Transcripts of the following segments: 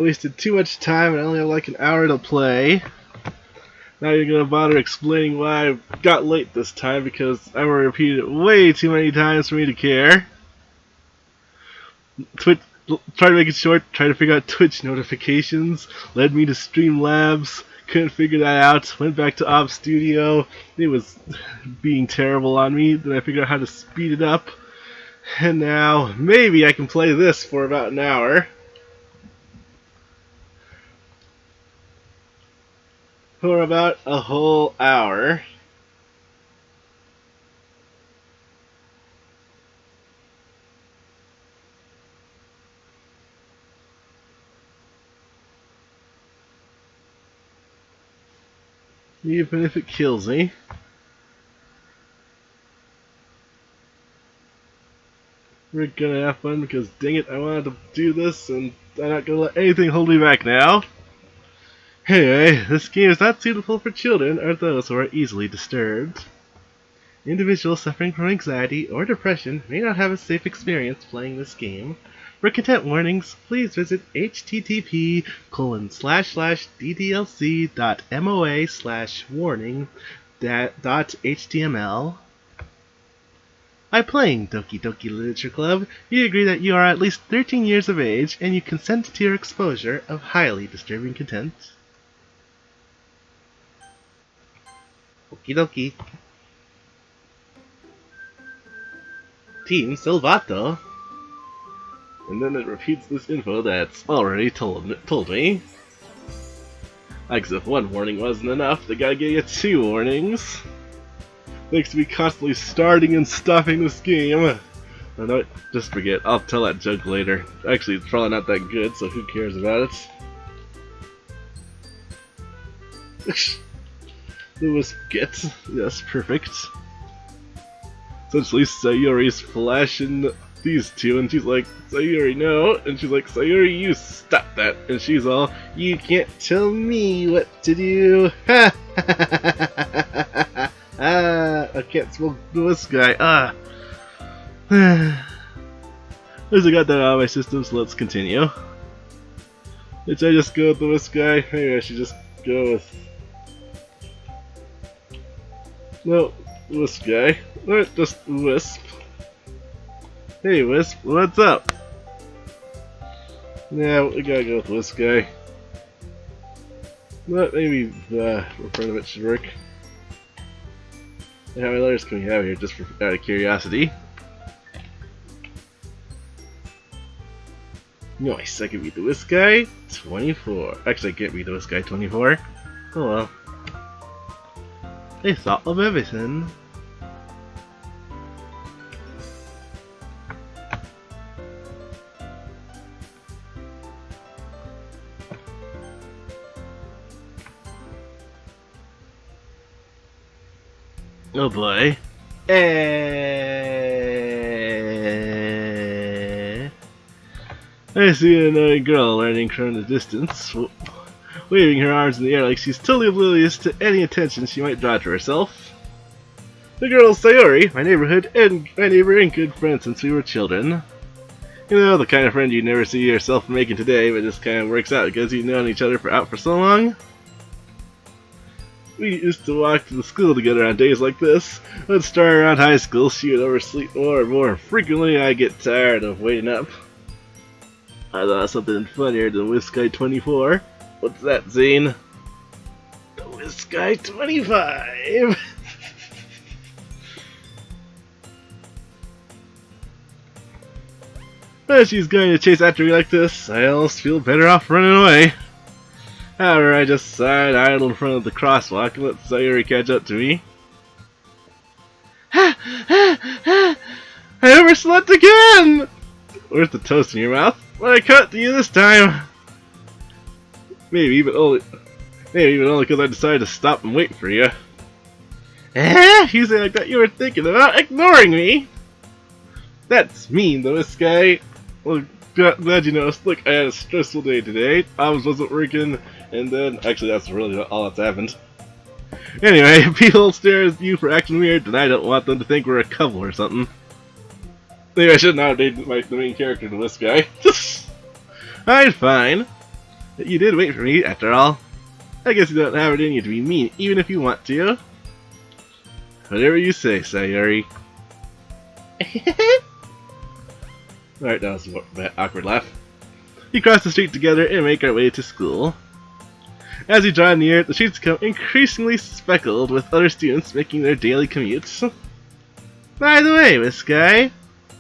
wasted too much time and I only have like an hour to play. Now you're gonna bother explaining why I got late this time because I'm gonna repeat it way too many times for me to care. Twitch, try to make it short, try to figure out Twitch notifications, led me to Streamlabs, couldn't figure that out, went back to Op Studio, it was being terrible on me, then I figured out how to speed it up, and now maybe I can play this for about an hour. For about a whole hour. Even if it kills me. We're gonna have fun because dang it, I wanted to do this and I'm not gonna let anything hold me back now. Anyway, this game is not suitable for children or those who are easily disturbed. Individuals suffering from anxiety or depression may not have a safe experience playing this game. For content warnings, please visit http://ddlc.moa/warning.html. By playing Doki Doki Literature Club, you agree that you are at least 13 years of age and you consent to your exposure of highly disturbing content. Okie dokie. Team Silvato. And then it repeats this info that's already told me. Like as if one warning wasn't enough, they gotta give you 2 warnings. Thanks to me constantly starting and stopping this game. Oh, no, just forget, I'll tell that joke later. Actually, it's probably not that good, so who cares about it? TheWispGuy. Yes, perfect. Essentially, Sayori's flashing these two, and she's like, Sayori, no. And she's like, Sayori, you stop that. And she's all, you can't tell me what to do. Ha ha ha ha ha. I can't smoke this guy. At least I got that out of my system, so let's continue. Should I just go with the Wisp guy? Maybe I should just go with... No, Wisp guy. Or just Wisp. Hey Wisp, what's up? Yeah, we gotta go with Wisp guy. But maybe the front of it should work. How many letters can we have here, just out of curiosity? Nice, I can beat the Wisp guy 24. Actually, I can't beat the Wisp guy 24. Oh well. They thought of everything. Oh boy. I see another girl learning from the distance, waving her arms in the air like she's totally oblivious to any attention she might draw to herself. The girl is Sayori, my neighbor and good friend since we were children. You know, the kind of friend you never see yourself making today, but just kind of works out because you've known each other for so long. We used to walk to the school together on days like this. But starting around high school, she would oversleep more and more. Frequently, I get tired of waiting up. I thought of something funnier than WispGuy 24. What's that, Zane? The WispGuy 25! As she's going to chase after me like this, I almost feel better off running away. However, I just side idle in front of the crosswalk and let Sayori catch up to me. I overslept again! Where's the toast in your mouth? Well, I cut to you this time. Maybe, but only because I decided to stop and wait for you. You say like that you were thinking about ignoring me. That's mean, though, this guy. Well, glad you noticed. Look, I had a stressful day today. I wasn't working, and then actually that's really all that's happened. Anyway, people stare at you for acting weird, and I don't want them to think we're a couple or something. Maybe I should not have dated the main character to this guy. Alright, fine. You did wait for me, after all. I guess you don't have it in you to be mean, even if you want to. Whatever you say, Sayori. Alright, that was an awkward laugh. We cross the street together and make our way to school. As we draw near, the streets become increasingly speckled with other students making their daily commutes. By the way, WispGuy,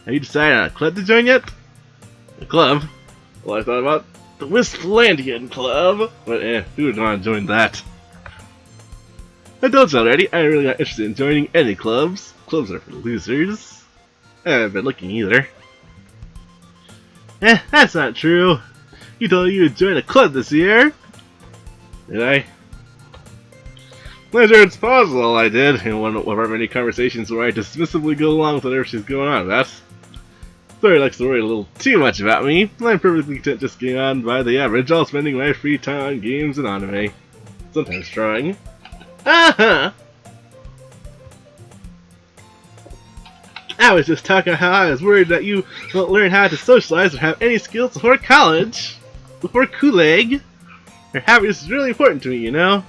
have you decided on a club to join yet? A club? Well, I thought about the Wisplandian Club, but who would want to join that? I told you already, I'm really not interested in joining any clubs. Clubs are for losers. I haven't been looking either. That's not true. You told me you would join a club this year. Did I? I'm sure it's possible I did, in one of our many conversations where I dismissively go along with whatever she's going on about. Sayori likes to worry a little too much about me. I'm perfectly content just getting on by the average, all spending my free time on games and anime. Sometimes drawing. Uh-huh! I was just talking about how I was worried that you won't learn how to socialize or have any skills before college. Before Kuleg. Your happiness is really important to me, you know?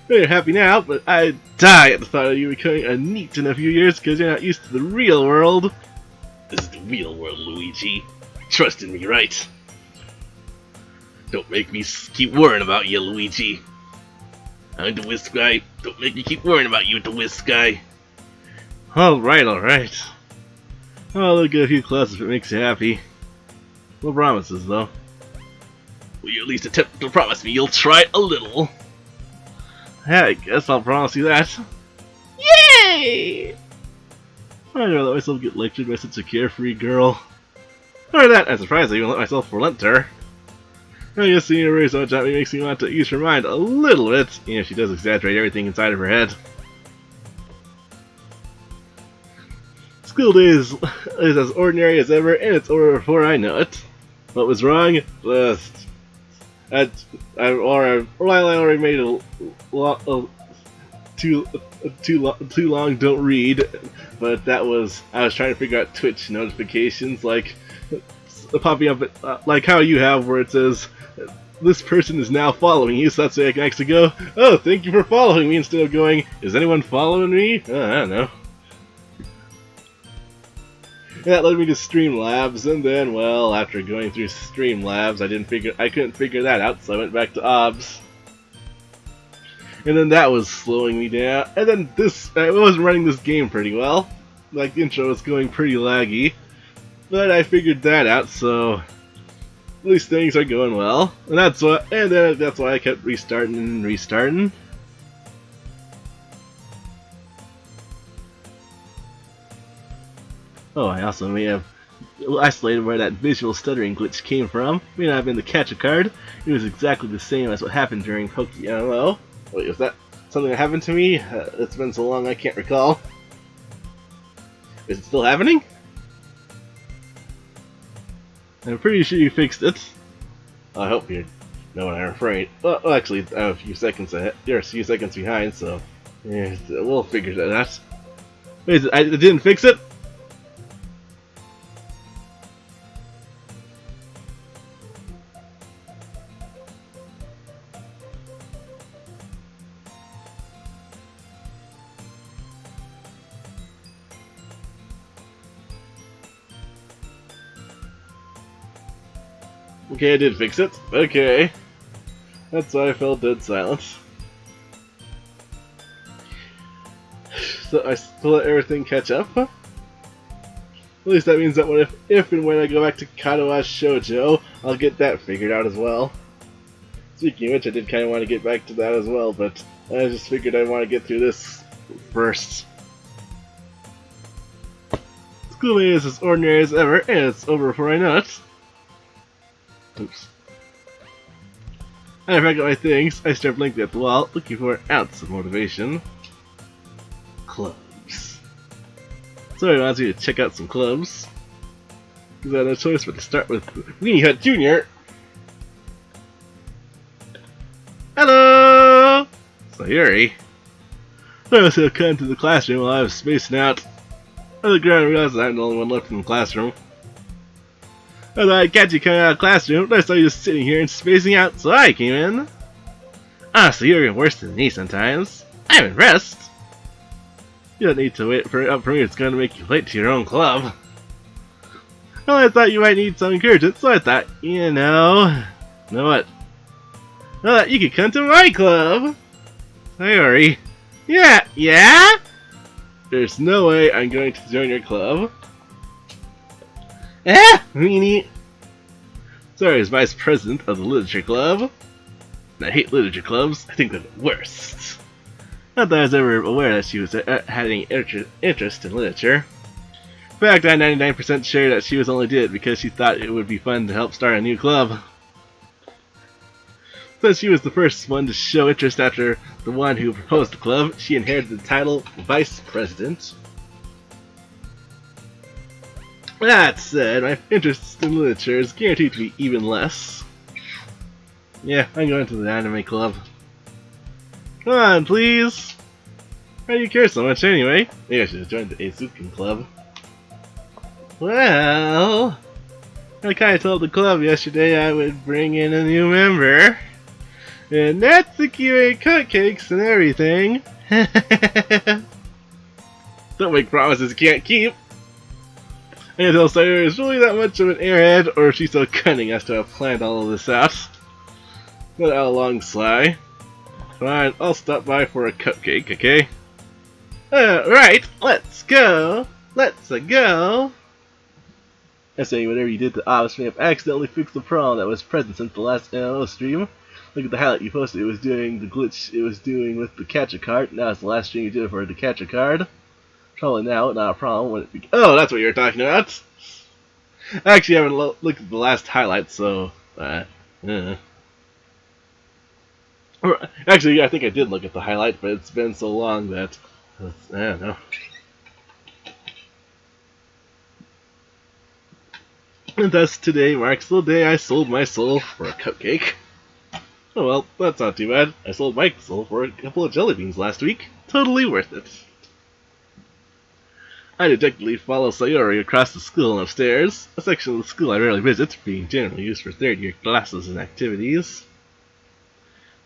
You're happy now, but I'd die at the thought of you becoming a NEET in a few years because you're not used to the real world. This is the real world, Luigi. Trust in me, right? Don't make me keep worrying about you, Luigi. I'm TheWispGuy. Don't make me keep worrying about you, TheWispGuy. Alright, alright. I'll get a few classes if it makes you happy. No promises, though. Will you at least attempt to promise me you'll try a little? Yeah, I guess I'll promise you that. Yay! I never let myself get lectured by such a carefree girl. Or that, I'm surprised I even let myself relent to her. I guess seeing her worry so much at me makes me want to ease her mind a little bit, even if she does exaggerate everything inside of her head. School day is as ordinary as ever, and it's over before I know it. What was wrong? I already made too long don't read, but that was, I was trying to figure out Twitch notifications, like popping up, like how you have where it says this person is now following you, so that's the way I can actually go, oh, thank you for following me, instead of going, is anyone following me? I don't know. That led me to Streamlabs, and then, well, after going through Streamlabs, I couldn't figure that out, so I went back to OBS. And then that was slowing me down, and then I wasn't running this game pretty well. Like, the intro was going pretty laggy, but I figured that out, so at least things are going well. And that's why I kept restarting and restarting. Oh, I also may have isolated where that visual stuttering glitch came from. May not have been the catch a card. It was exactly the same as what happened during Pokemon. Wait, was that something that happened to me? It's been so long I can't recall. Is it still happening? I'm pretty sure you fixed it. I hope you know what I'm afraid. Well, actually, I'm a few seconds ahead. You're a few seconds behind, so yeah, we'll figure that out. Wait, I didn't fix it? Okay, I did fix it. Okay. That's why I fell dead silent. So I still let everything catch up? At least that means that if and when I go back to Katawa Shoujo, I'll get that figured out as well. Speaking of which, I did kind of want to get back to that as well, but I just figured I'd want to get through this first. School day is as ordinary as ever, and it's over before I know it. Oops. After I got my things, I start blinking at the wall, looking for an ounce of motivation. Clubs. Sorry, wants me to check out some clubs. Because I had no choice but to start with Weenie Hut Jr. Hello! Sayori. I was going to come to the classroom while I was spacing out. I looked around and realized that I'm the only one left in the classroom. I thought I'd catch you coming out of the classroom, but I saw you just sitting here and spacing out, so I came in. Honestly, you're worse than me sometimes. I'm impressed. You don't need to wait for it me, it's going to make you late to your own club. Well, I thought you might need some encouragement, so I thought, you know what? Well, you could come to my club. Sayori. Yeah? There's no way I'm going to join your club. Meanie. Sayori is vice president of the literature club. And I hate literature clubs. I think they're the worst. Not that I was ever aware that she was had any interest in literature. In fact, I'm 99% sure that she only did it because she thought it would be fun to help start a new club. Since she was the first one to show interest after the one who proposed the club, she inherited the title Vice President. That said, my interest in literature is guaranteed to be even less. Yeah, I'm going to the anime club. Come on, please! Why do you care so much anyway? Maybe I should have joined the Azuken club. Well, I kinda told the club yesterday I would bring in a new member. And Natsuki made cupcakes and everything. Don't make promises you can't keep. I can tell Sayori is really that much of an airhead, or she's so cunning as to have planned all of this out. Not out along sly. Fine, I'll stop by for a cupcake, okay? Right, let's go! Let's go! I say, whatever you did to Ops may have accidentally fixed the problem that was present since the last NLO stream. Look at the highlight you posted. It was doing the glitch it was doing with the catch-a card. Now it's the last stream you did it for the catch-a card. Probably now, not a problem when it oh, that's what you were talking about! I actually haven't looked at the last highlight, so... Actually, I think I did look at the highlight, but it's been so long that... I don't know. And thus, today marks the day I sold my soul for a cupcake. Oh well, that's not too bad. I sold my soul for a couple of jelly beans last week. Totally worth it. I dejectedly follow Sayori across the school and upstairs, a section of the school I rarely visit, being generally used for third-year classes and activities.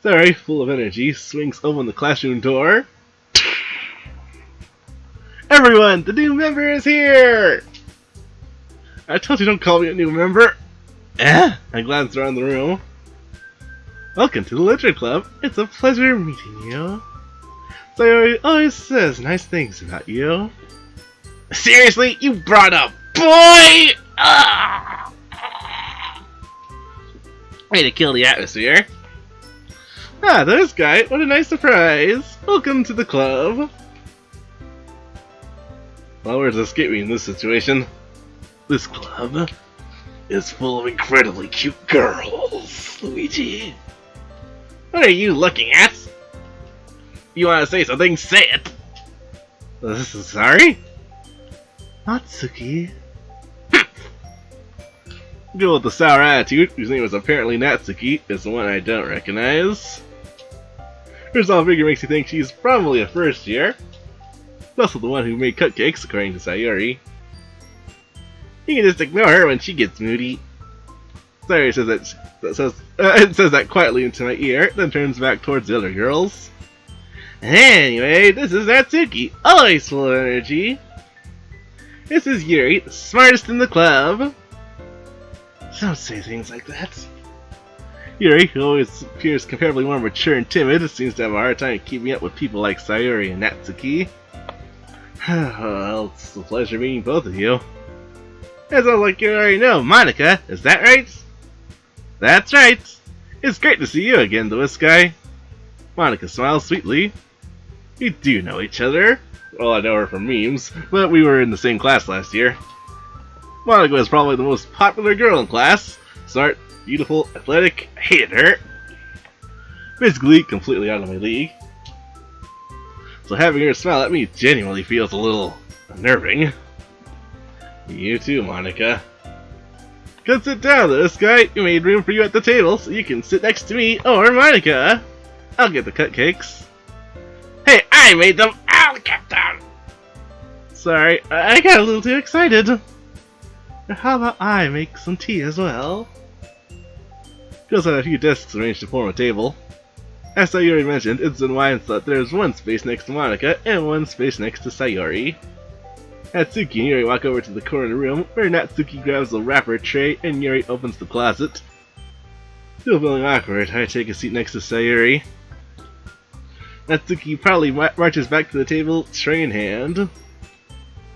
Sayori, full of energy, swings open the classroom door. Everyone, the new member is here! I told you don't call me a new member. I glanced around the room. Welcome to the Literature Club. It's a pleasure meeting you. Sayori always says nice things about you. Seriously? You brought a boy? Way to kill the atmosphere. Ah, there's Guy. What a nice surprise. Welcome to the club. Well, words escape me in this situation. This club is full of incredibly cute girls, Luigi. What are you looking at? You want to say something? Say it! Sorry? Natsuki? Girl with the sour attitude, whose name is apparently Natsuki, is the one I don't recognize. Her small figure makes you think she's probably a first year. She's also the one who made cupcakes, according to Sayori. You can just ignore her when she gets moody. Sayori says that quietly into my ear, then turns back towards the other girls. Anyway, this is Natsuki, always full of energy. This is Yuri, the smartest in the club. Don't say things like that. Yuri, who always appears comparably more mature and timid, seems to have a hard time keeping up with people like Sayori and Natsuki. Well, it's a pleasure meeting both of you. It sounds like you already know Monica, is that right? That's right! It's great to see you again, TheWispGuy. Monica smiles sweetly. We do know each other. Well, I know her from memes, but we were in the same class last year. Monica was probably the most popular girl in class. Smart, beautiful, athletic, I hated her. Basically, completely out of my league. So having her smile at me genuinely feels a little unnerving. You too, Monica. Come sit down, TheWispGuy. We made room for you at the table, so you can sit next to me or Monica. I'll get the cupcakes. Hey, I made them! I'll get them! Sorry, I got a little too excited. Or how about I make some tea as well? She also had a few desks arranged to form a table. As Sayori mentioned, it's in Wine that there's one space next to Monica and one space next to Sayori. Natsuki and Yuri walk over to the corner room, where Natsuki grabs the wrapper tray and Yuri opens the closet. Still feeling awkward, I take a seat next to Sayori. Natsuki proudly marches back to the table, tray in hand.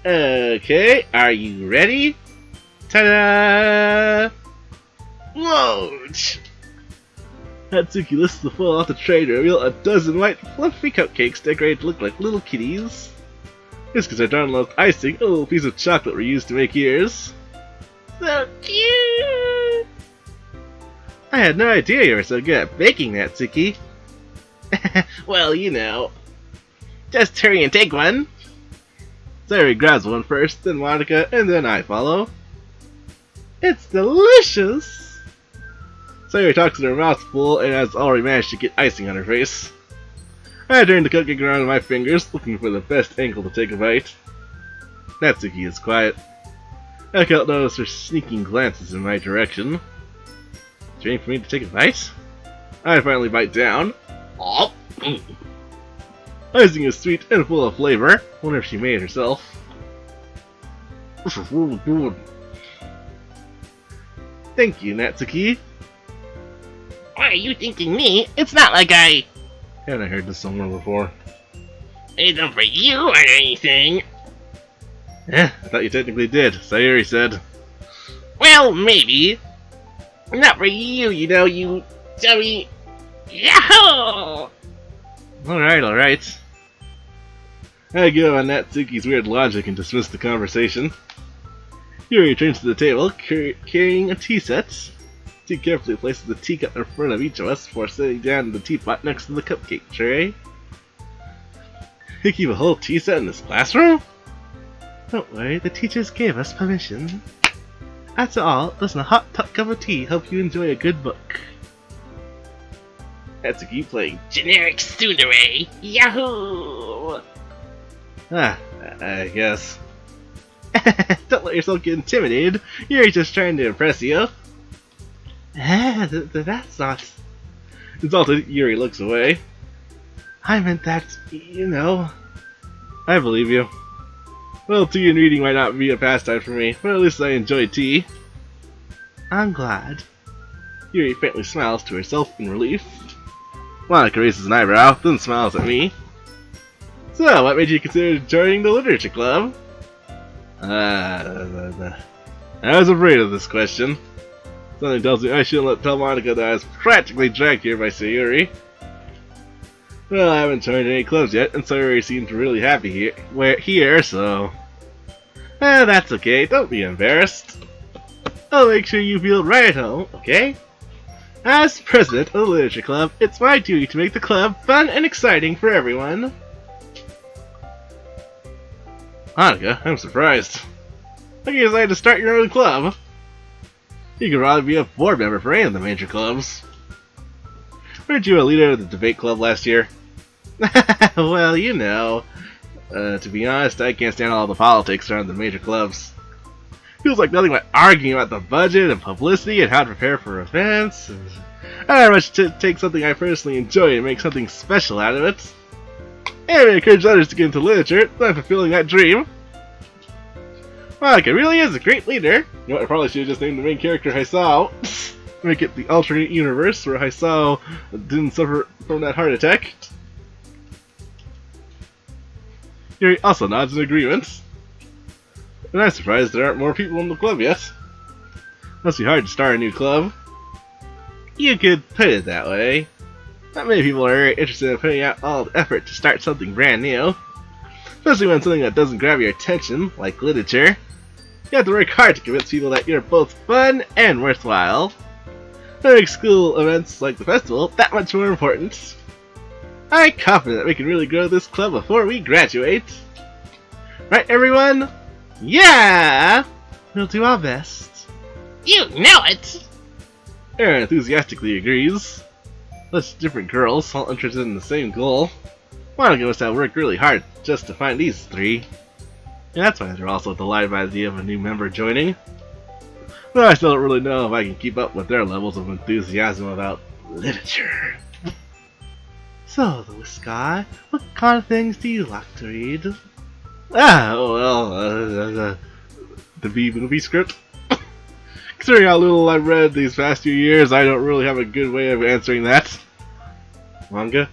Okay, are you ready? Ta-da! Load! Natsuki lifts the foil off the tray to reveal a dozen white, fluffy cupcakes decorated to look like little kitties. Biscuits are done with icing, a little piece of chocolate were used to make ears. So cute! I had no idea you were so good at baking, Natsuki. Well, you know. Just hurry and take one. Sayori grabs one first, then Monica, and then I follow. It's delicious! Sayori talks with her mouth full and has already managed to get icing on her face. I turn the cupcake around in my fingers, looking for the best angle to take a bite. Natsuki is quiet. I can't notice her sneaking glances in my direction. Is waiting for me to take a bite? I finally bite down. Oh. Icing is sweet and full of flavor. Wonder if she made it herself. This is really good. Thank you, Natsuki. Why are you thinking me? It's not like I... Haven't I heard this somewhere before? It's not for you or anything. I thought you technically did. Sayori said. Well, maybe. Not for you, you know, you dummy. Yahoo! Alright. I give up on Natsuki's weird logic and dismiss the conversation. Yuri returns to the table, carrying a tea set. She carefully places the teacup in front of each of us before sitting down in the teapot next to the cupcake tray. You keep a whole tea set in this classroom? Don't worry, the teachers gave us permission. After all, doesn't a hot cup of tea help you enjoy a good book? Natsuki playing Generic tsundere. Yahoo! I guess. Don't let yourself get intimidated. You're just trying to impress you. That's not... Exalted, Yuri looks away. I meant that, you know... I believe you. Well, tea and reading might not be a pastime for me, but at least I enjoy tea. I'm glad. Yuri faintly smiles to herself in relief. Monica raises an eyebrow, then smiles at me. So, what made you consider joining the literature club? I was afraid of this question. Something tells me I shouldn't tell Monica that I was practically dragged here by Sayori. Well, I haven't joined any clubs yet, and Sayori seems really happy here, so... that's okay, don't be embarrassed. I'll make sure you feel right at home, okay? As president of the literature club, it's my duty to make the club fun and exciting for everyone. Monica, I'm surprised. How you decided to start your own club? You could probably be a board member for any of the major clubs. Weren't you a leader of the debate club last year? Well, you know. To be honest, I can't stand all the politics around the major clubs. Feels like nothing but arguing about the budget and publicity and how to prepare for events. I don't much to take something I personally enjoy and make something special out of it. And I encourage others to get into literature, so I'm fulfilling that dream. Monica really is a great leader. You know what, I probably should have just named the main character Hisao. Make it the alternate universe where Hisao didn't suffer from that heart attack. Yuri also nods in agreement. And I'm surprised there aren't more people in the club yet. Must be hard to start a new club. You could put it that way. Not many people are very interested in putting out all the effort to start something brand new. Especially when something that doesn't grab your attention, like literature. You have to work hard to convince people that you're both fun and worthwhile. That makes school events like the festival that much more important. I'm confident that we can really grow this club before we graduate. Right, everyone? Yeah! We'll do our best. You know it! Aaron enthusiastically agrees. Such different girls, all interested in the same goal. Monica must have worked really hard just to find these three. And that's why they're also delighted by the idea of a new member joining. But I still don't really know if I can keep up with their levels of enthusiasm about literature. So, TheWispGuy, what kind of things do you like to read? The B-movie script. Considering how little I've read these past few years, I don't really have a good way of answering that. Manga?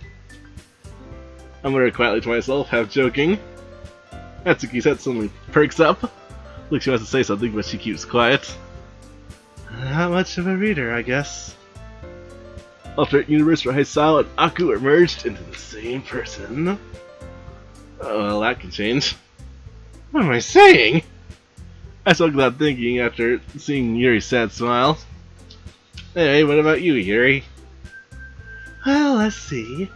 I'm gonna quietly to myself, half joking. Natsuki's head suddenly perks up. Looks she wants to say something, but she keeps quiet. Not much of a reader, I guess. Alternate universe where Hisao and Aku are merged into the same person. Oh, well, that can change. What am I saying? I spoke without thinking after seeing Yuri's sad smile. Hey, what about you, Yuri? Well, let's see.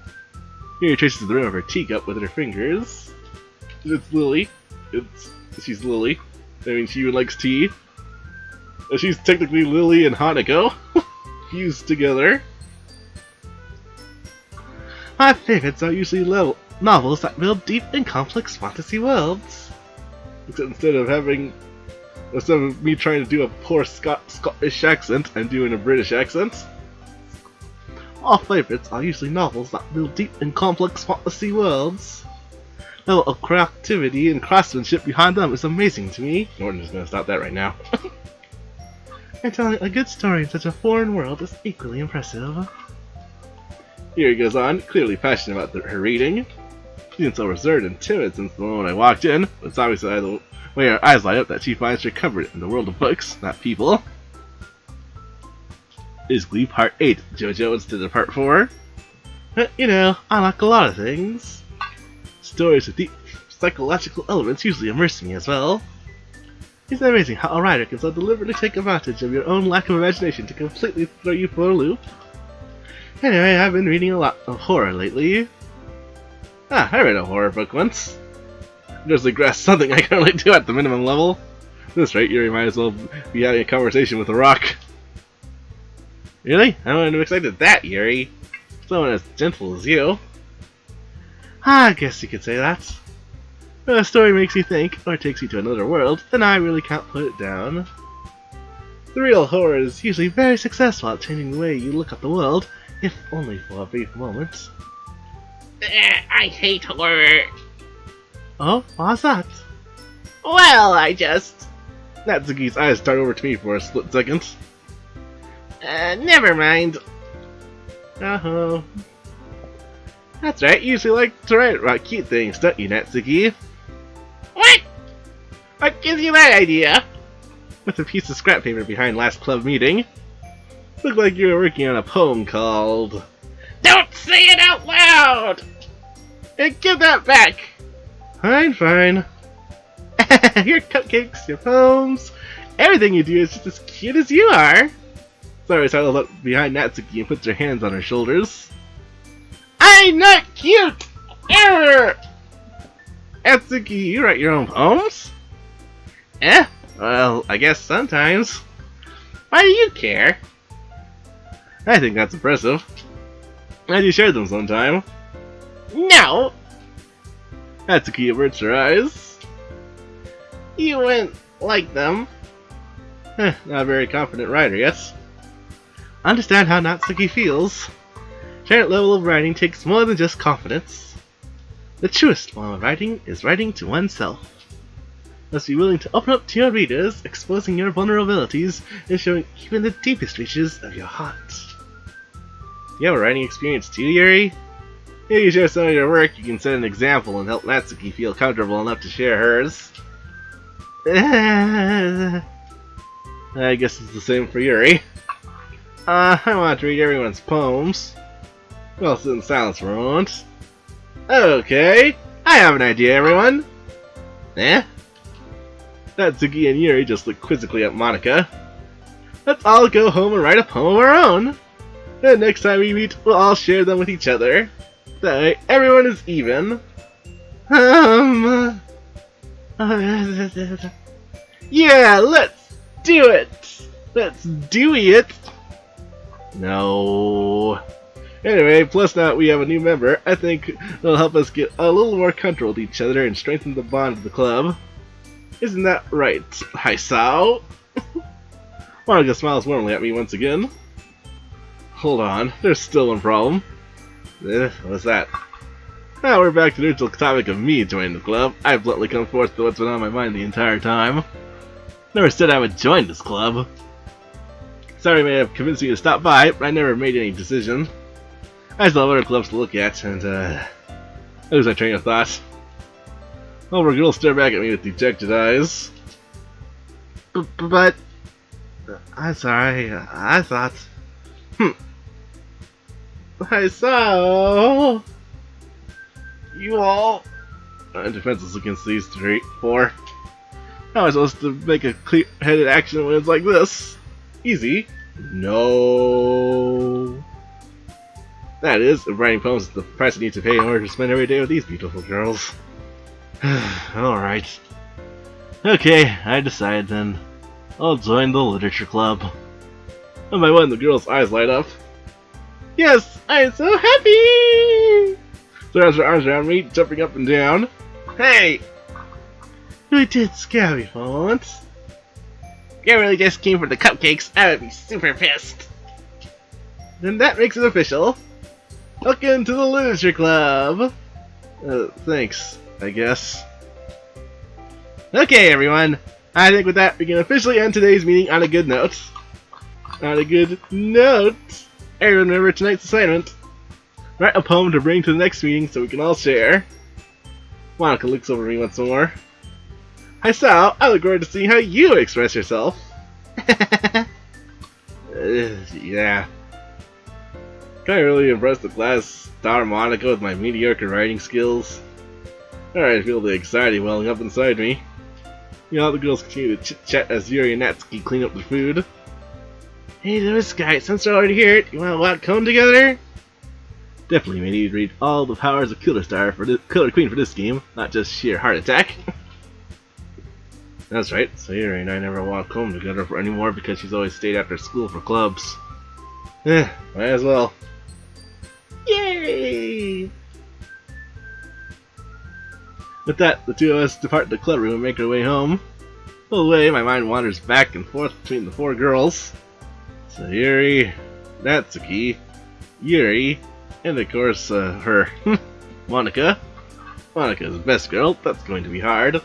Yuri traces the rim of her teacup with her fingers. It's Lily. She's Lily. I mean, she even likes tea. She's technically Lily and Hanako fused together. My favorites are usually novels that build deep and complex fantasy worlds. Except instead of me trying to do a poor Scottish accent, I'm doing a British accent. Our favorites are usually novels that build deep and complex fantasy worlds. The level of creativity and craftsmanship behind them is amazing to me. Norton is gonna stop that right now. And telling a good story in such a foreign world is equally impressive. Yuri goes on, clearly passionate about her reading. She's been so reserved and timid since the moment I walked in, but it's obviously the way her eyes light up that she finds her covered in the world of books, not people. Basically, part 8 JoJo instead of part 4. But, you know, I like a lot of things. Stories with deep psychological elements usually immerse me as well. It's amazing how a writer can so deliberately take advantage of your own lack of imagination to completely throw you for a loop. Anyway, I've been reading a lot of horror lately. I read a horror book once. Just to grasp something I can only do at the minimum level. At this rate, Yuri might as well be having a conversation with a rock. Really? I wouldn't have expected that, Yuri. Someone as gentle as you. I guess you could say that. When a story makes you think, or takes you to another world, then I really can't put it down. The real horror is usually very successful at changing the way you look at the world, if only for a brief moment. I hate horror. Oh, why's that? Well, I just... Natsuki's eyes dart over to me for a split second. Never mind. Uh-huh. That's right, you usually like to write about cute things, don't you, Natsuki? What? What gives you that idea? With a piece of scrap paper behind last club meeting. Looked like you were working on a poem called... Don't say it out loud! And give that back! Fine, fine. Your cupcakes, your poems, everything you do is just as cute as you are. Sayori sidles up behind Natsuki and puts her hands on her shoulders. I'm not cute! Error! Natsuki, you write your own poems? Well, I guess sometimes. Why do you care? I think that's impressive. Glad you shared them sometime. No! Natsuki averts her eyes. You wouldn't like them. Not a very confident writer, yes? Understand how Natsuki feels. Shared level of writing takes more than just confidence. The truest form of writing is writing to oneself. Must be willing to open up to your readers, exposing your vulnerabilities and showing even the deepest reaches of your heart. Do you have a writing experience too, Yuri? If you share some of your work, you can set an example and help Natsuki feel comfortable enough to share hers. I guess it's the same for Yuri. I want to read everyone's poems. Well, sit in silence for a moment. Okay, I have an idea, everyone. Natsuki and Yuri just look quizzically at Monica. Let's all go home and write a poem of our own. Then next time we meet, we'll all share them with each other. That way, everyone is even. Yeah, let's do it! Let's do it! No. Anyway, plus now we have a new member, I think it'll help us get a little more comfortable with each other and strengthen the bond of the club. Isn't that right, Hisao? Monica smiles warmly at me once again. Hold on, there's still one problem. What's that? Now we're back to the original topic of me joining the club. I've bluntly come forth to what's been on my mind the entire time. Never said I would join this club. Sorry may have convinced me to stop by, but I never made any decision. I still have other clubs to look at, and I lose my train of thought. All the girls stare back at me with dejected eyes. But I'm sorry, I thought... I saw... You all... I'm defenseless against these four. How am I supposed to make a clear-headed action when it's like this? Easy. No. That is, if writing poems is the price I need to pay in order to spend every day with these beautiful girls. Alright. Okay, I decide then. I'll join the literature club. One by one, the girl's eyes light up. Yes, I'm so happy! Throws her arms around me, jumping up and down. Hey! You did scare me for once. You really just came for the cupcakes, I would be super pissed. Then that makes it official. Welcome to the literature club. Thanks, I guess. Okay, everyone. I think with that, we can officially end today's meeting on a good note. On a good note, everyone remember tonight's assignment. Write a poem to bring to the next meeting so we can all share. Monica looks over me once more. Hi Sal, I look forward to seeing how you express yourself. Yeah. Can I really impress the class star Monica with my mediocre writing skills? Alright, I feel the anxiety welling up inside me. You know, the girls continue to chit-chat as Yuri and Natsuki clean up their food. Hey, TheWispGuy, since we're already here, do you want to walk home together? Definitely may need to read all the powers of Killer Queen for this game, not just sheer heart attack. That's right, Sayori and I never walk home together anymore because she's always stayed after school for clubs. Might as well. Yay! With that, the two of us depart the club room and make our way home. On the way, my mind wanders back and forth between the four girls. Sayori, Natsuki, Yuri, and of course, her, Monica. Monica's the best girl, that's going to be hard.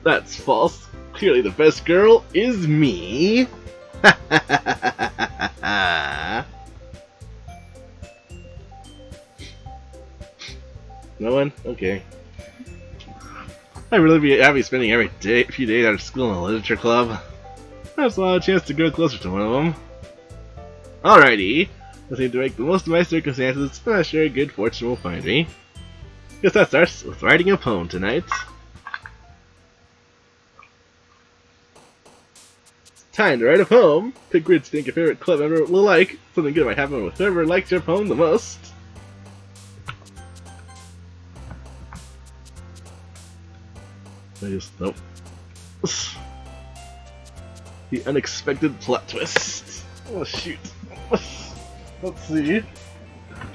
That's false. Clearly the best girl is me. No one? Okay. I'd really be happy spending every few days out of school in a literature club. That's a lot of chance to grow closer to one of them. Alrighty. I need to make the most of my circumstances, and I'm sure good fortune will find me. Guess that starts with writing a poem tonight. Time to write a poem. Pick words to think your favorite club member will like. Something good might happen with whoever likes your poem the most. Nope. The unexpected plot twist. Oh shoot. Let's see.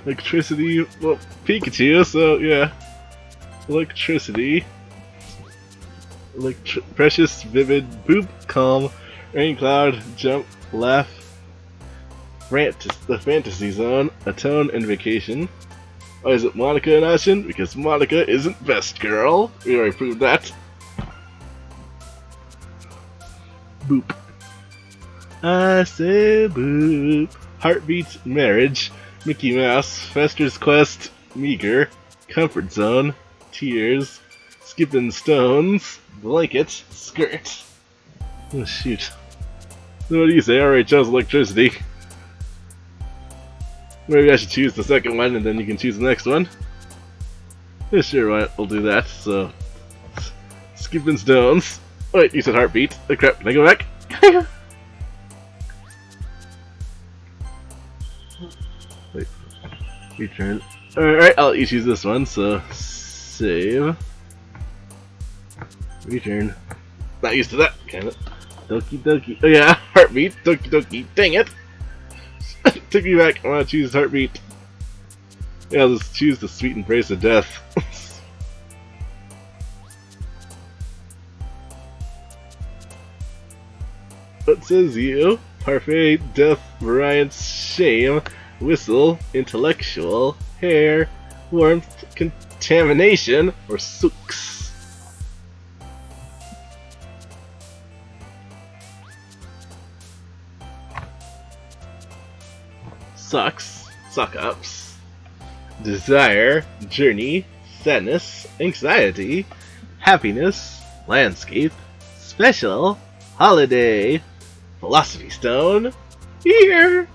Electricity. Well, Pikachu. So yeah. Electricity. Precious, vivid, boop, calm. Rain cloud, jump, laugh, the fantasy zone, a tone, and vacation. Why is it Monica and Ashen? Because Monica isn't best girl. We already proved that. Boop. I say boop. Heartbeat, marriage, Mickey Mouse, Fester's Quest, meager, comfort zone, tears, skipping stones, blanket, skirt. Oh shoot. What do you say? I already chose electricity. Maybe I should choose the second one and then you can choose the next one. Yeah, sure, we'll do that. So, skipping stones. Wait, you said heartbeat. Oh crap, can I go back? Wait, return. Alright, I'll let you choose this one, so save. Return. Not used to that, kinda. Doki Doki. Oh yeah, heartbeat. Doki Doki. Dang it! Took me back. I want to choose heartbeat. Yeah, I'll just choose the sweet embrace of death. says you. Parfait, death, variance, shame, whistle, intellectual, hair, warmth, contamination, or sooks. Sucks, suck-ups. Desire, journey, sadness, anxiety, happiness, landscape, special, holiday, philosophy stone, here.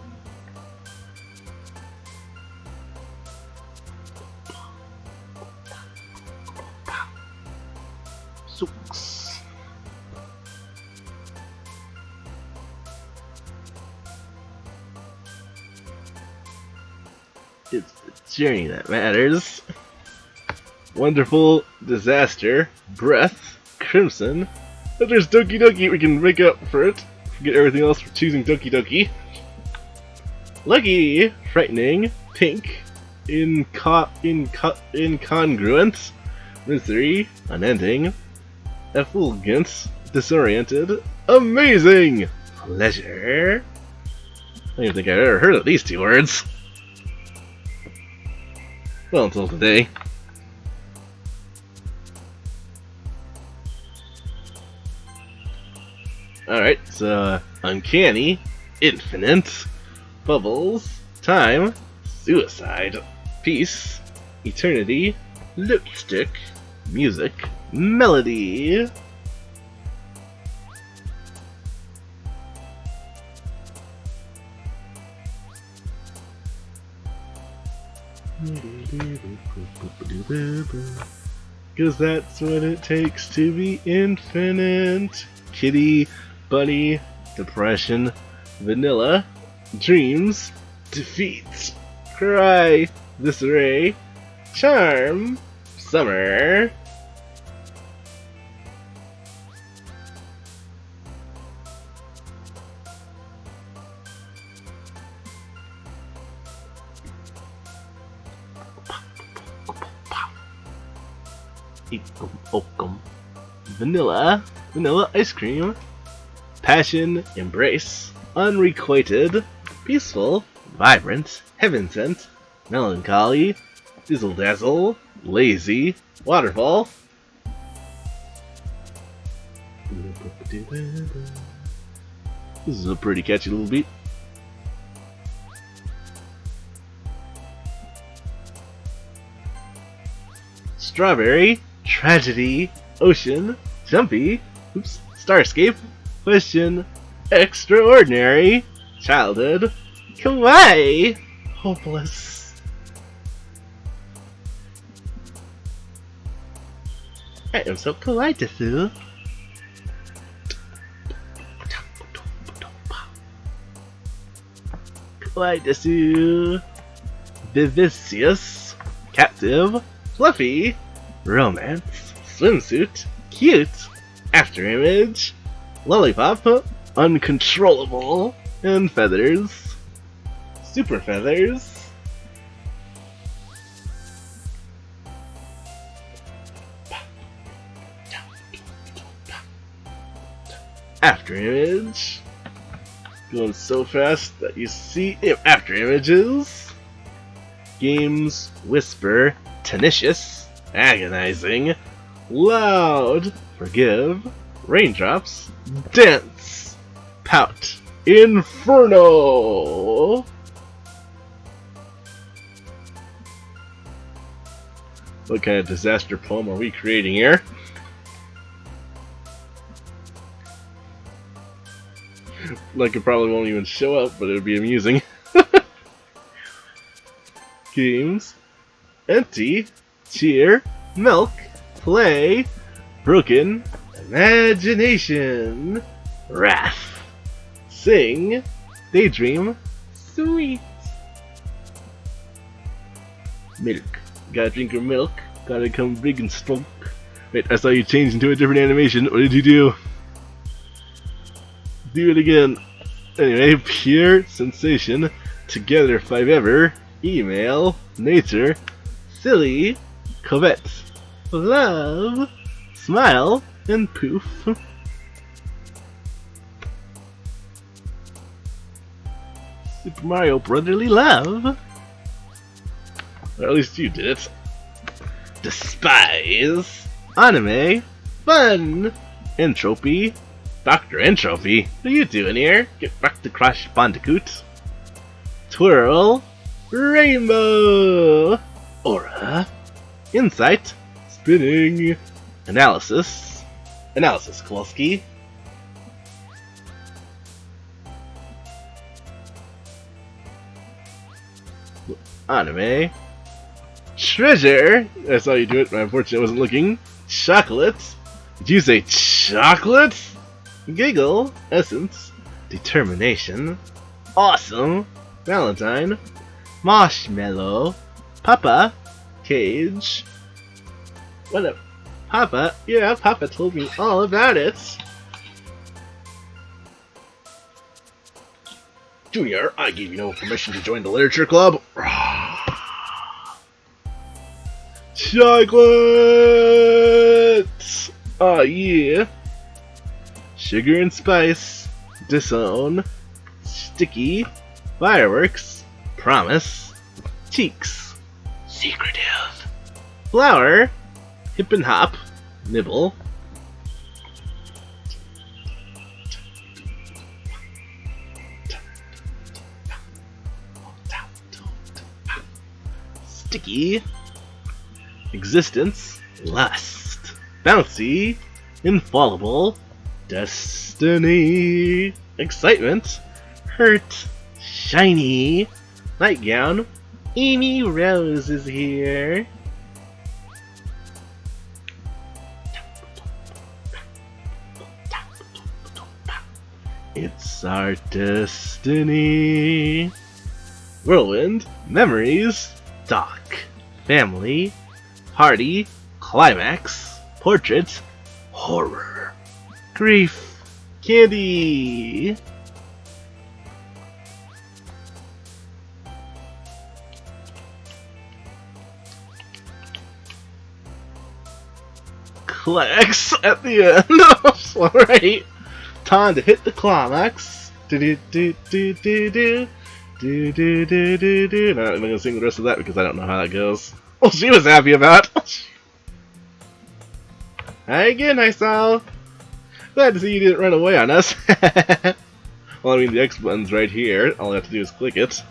Sooks. It's the journey that matters. Wonderful, disaster, breath, crimson. But there's Doki Doki, we can make up for it. Forget everything else for choosing Doki Doki. Lucky, frightening, pink, incongruent, misery, unending, effulgent, disoriented, amazing, pleasure. I don't even think I've ever heard of these two words. Well, until today. Alright, so uncanny, infinite, bubbles, time, suicide, peace, eternity, lipstick, music, melody. Cause that's what it takes to be infinite. Kitty, bunny, depression, vanilla, dreams, defeat, cry, disarray, charm, summer. Oakum. Vanilla, vanilla ice cream, passion, embrace, unrequited, peaceful, vibrant, heaven sent, melancholy, dizzle dazzle, lazy, waterfall. This is a pretty catchy little beat. Strawberry, tragedy, ocean, jumpy, oops, starscape, question, extraordinary, childhood, kawaii, hopeless. I am so kawaii desu. Kawaii desu. Vivacious, captive, fluffy, romance, swimsuit, cute, afterimage, lollipop, uncontrollable, and feathers, super feathers. Afterimage, going so fast that you see afterimages. Games, whisper, tenacious, agonizing, loud, forgive, raindrops, dance, pout, inferno. What kind of disaster poem are we creating here? Like it probably won't even show up, but it'll be amusing. Games, empty, cheer, milk, play, broken, imagination, wrath, sing, daydream, sweet. Milk. Gotta drink your milk. Gotta come big and strong. Wait, I saw you change into a different animation. What did you do? Do it again. Anyway, pure sensation. Together if I've ever. Email. Nature. Silly. Covet. Love. Smile. And poof. Super Mario Brotherly Love. Or at least you did it. Despise. Anime. Fun. Entropy. Dr. Entropy. What are you doing here? Get back to Crash Bandicoot. Twirl. Rainbow. Aura. Insight. Spinning. Analysis. Analysis Kowalski. Anime. Treasure. I saw you do it, but unfortunately I wasn't looking. Chocolate. Did you say chocolate? Giggle. Essence. Determination. Awesome. Valentine. Marshmallow. Papa. Cage. What up? Papa? Yeah, Papa told me all about it. Junior, I gave you no permission to join the literature club. Chocolate! Oh yeah. Sugar and spice. Disown. Sticky. Fireworks. Promise. Cheeks. Secretive. Flower. Hip and hop. Nibble. Sticky. Existence. Lust. Bouncy. Infallible. Destiny. Excitement. Hurt. Shiny. Nightgown. Amy Rose is here. It's our destiny. Whirlwind. Memories. Doc. Family. Party. Climax. Portrait. Horror. Grief. Candy. Climax at the end. Alright. Time to hit the climax. Do do do do do do do do do do do. Not even gonna sing the rest of that because I don't know how that goes. Well, she was happy about. Hi again, I saw. Glad to see you didn't run away on us. Well, I mean the X button's right here. All I have to do is click it,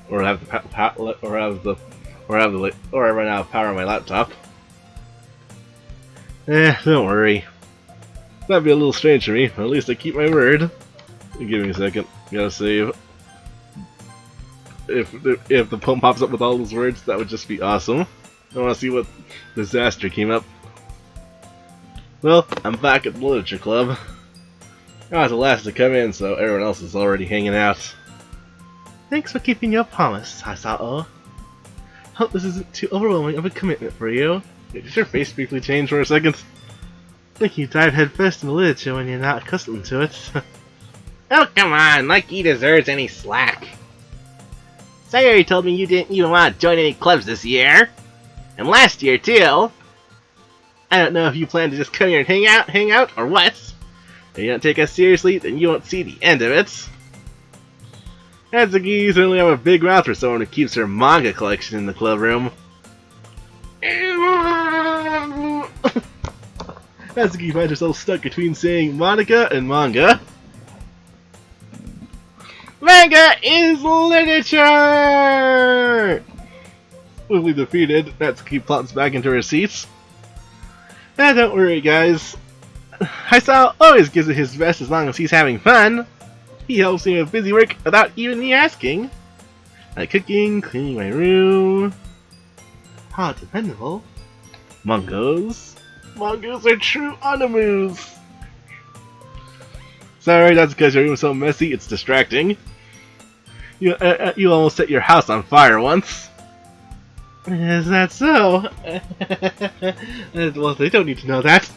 or have the or I run out of power on my laptop. Don't worry. That'd be a little strange for me, but at least I keep my word. Give me a second. Gotta save. If the poem pops up with all those words, that would just be awesome. I want to see what disaster came up. Well, I'm back at the literature club. I was the last to come in, so everyone else is already hanging out. Thanks for keeping your promise, Hasao. Hope this isn't too overwhelming of a commitment for you. Did your face briefly change for a second? I think you dive headfirst into literature when you're not accustomed to it. Oh, come on, like he deserves any slack. Sayori told me you didn't even want to join any clubs this year. And last year, too. I don't know if you plan to just come here and hang out, or what. If you don't take us seriously, then you won't see the end of it. Natsuki certainly have a big mouth for someone who keeps her manga collection in the club room. Natsuki finds herself stuck between saying Monica and manga. Manga is literature! Swiftly defeated, Natsuki plops back into her seats. Don't worry, guys. Hisao always gives it his best as long as he's having fun. He helps me with busy work without even me asking. Like cooking, cleaning my room. How dependable. Mongos. Mongos are true animus. Sorry, that's because your room's so messy, it's distracting. You almost set your house on fire once. Is that so? Well, they don't need to know that.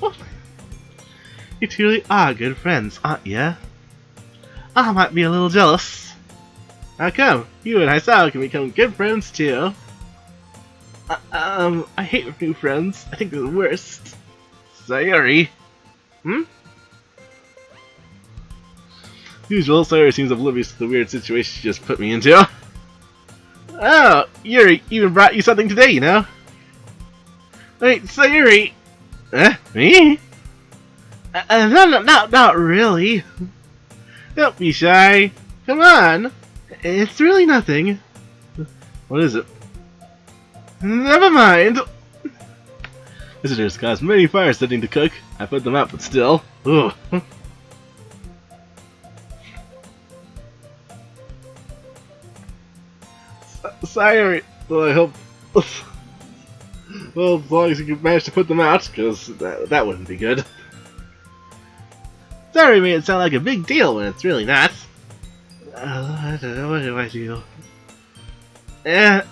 You two really are good friends, aren't ya? I might be a little jealous. How come? You and Hisao can become good friends too. I hate new friends. I think they're the worst. Sayori. Usual, Sayori seems oblivious to the weird situation she just put me into. Oh, Yuri even brought you something today, you know? Wait, Sayori! Me? No, not really. Don't be shy. Come on. It's really nothing. What is it? Never mind. Visitors caused many fires setting to cook. I put them out, but still. Ugh. Sayori. Well, I hope. Well, as long as you can manage to put them out, because that wouldn't be good. Sayori made it sound like a big deal when it's really not. I don't know, what do I do?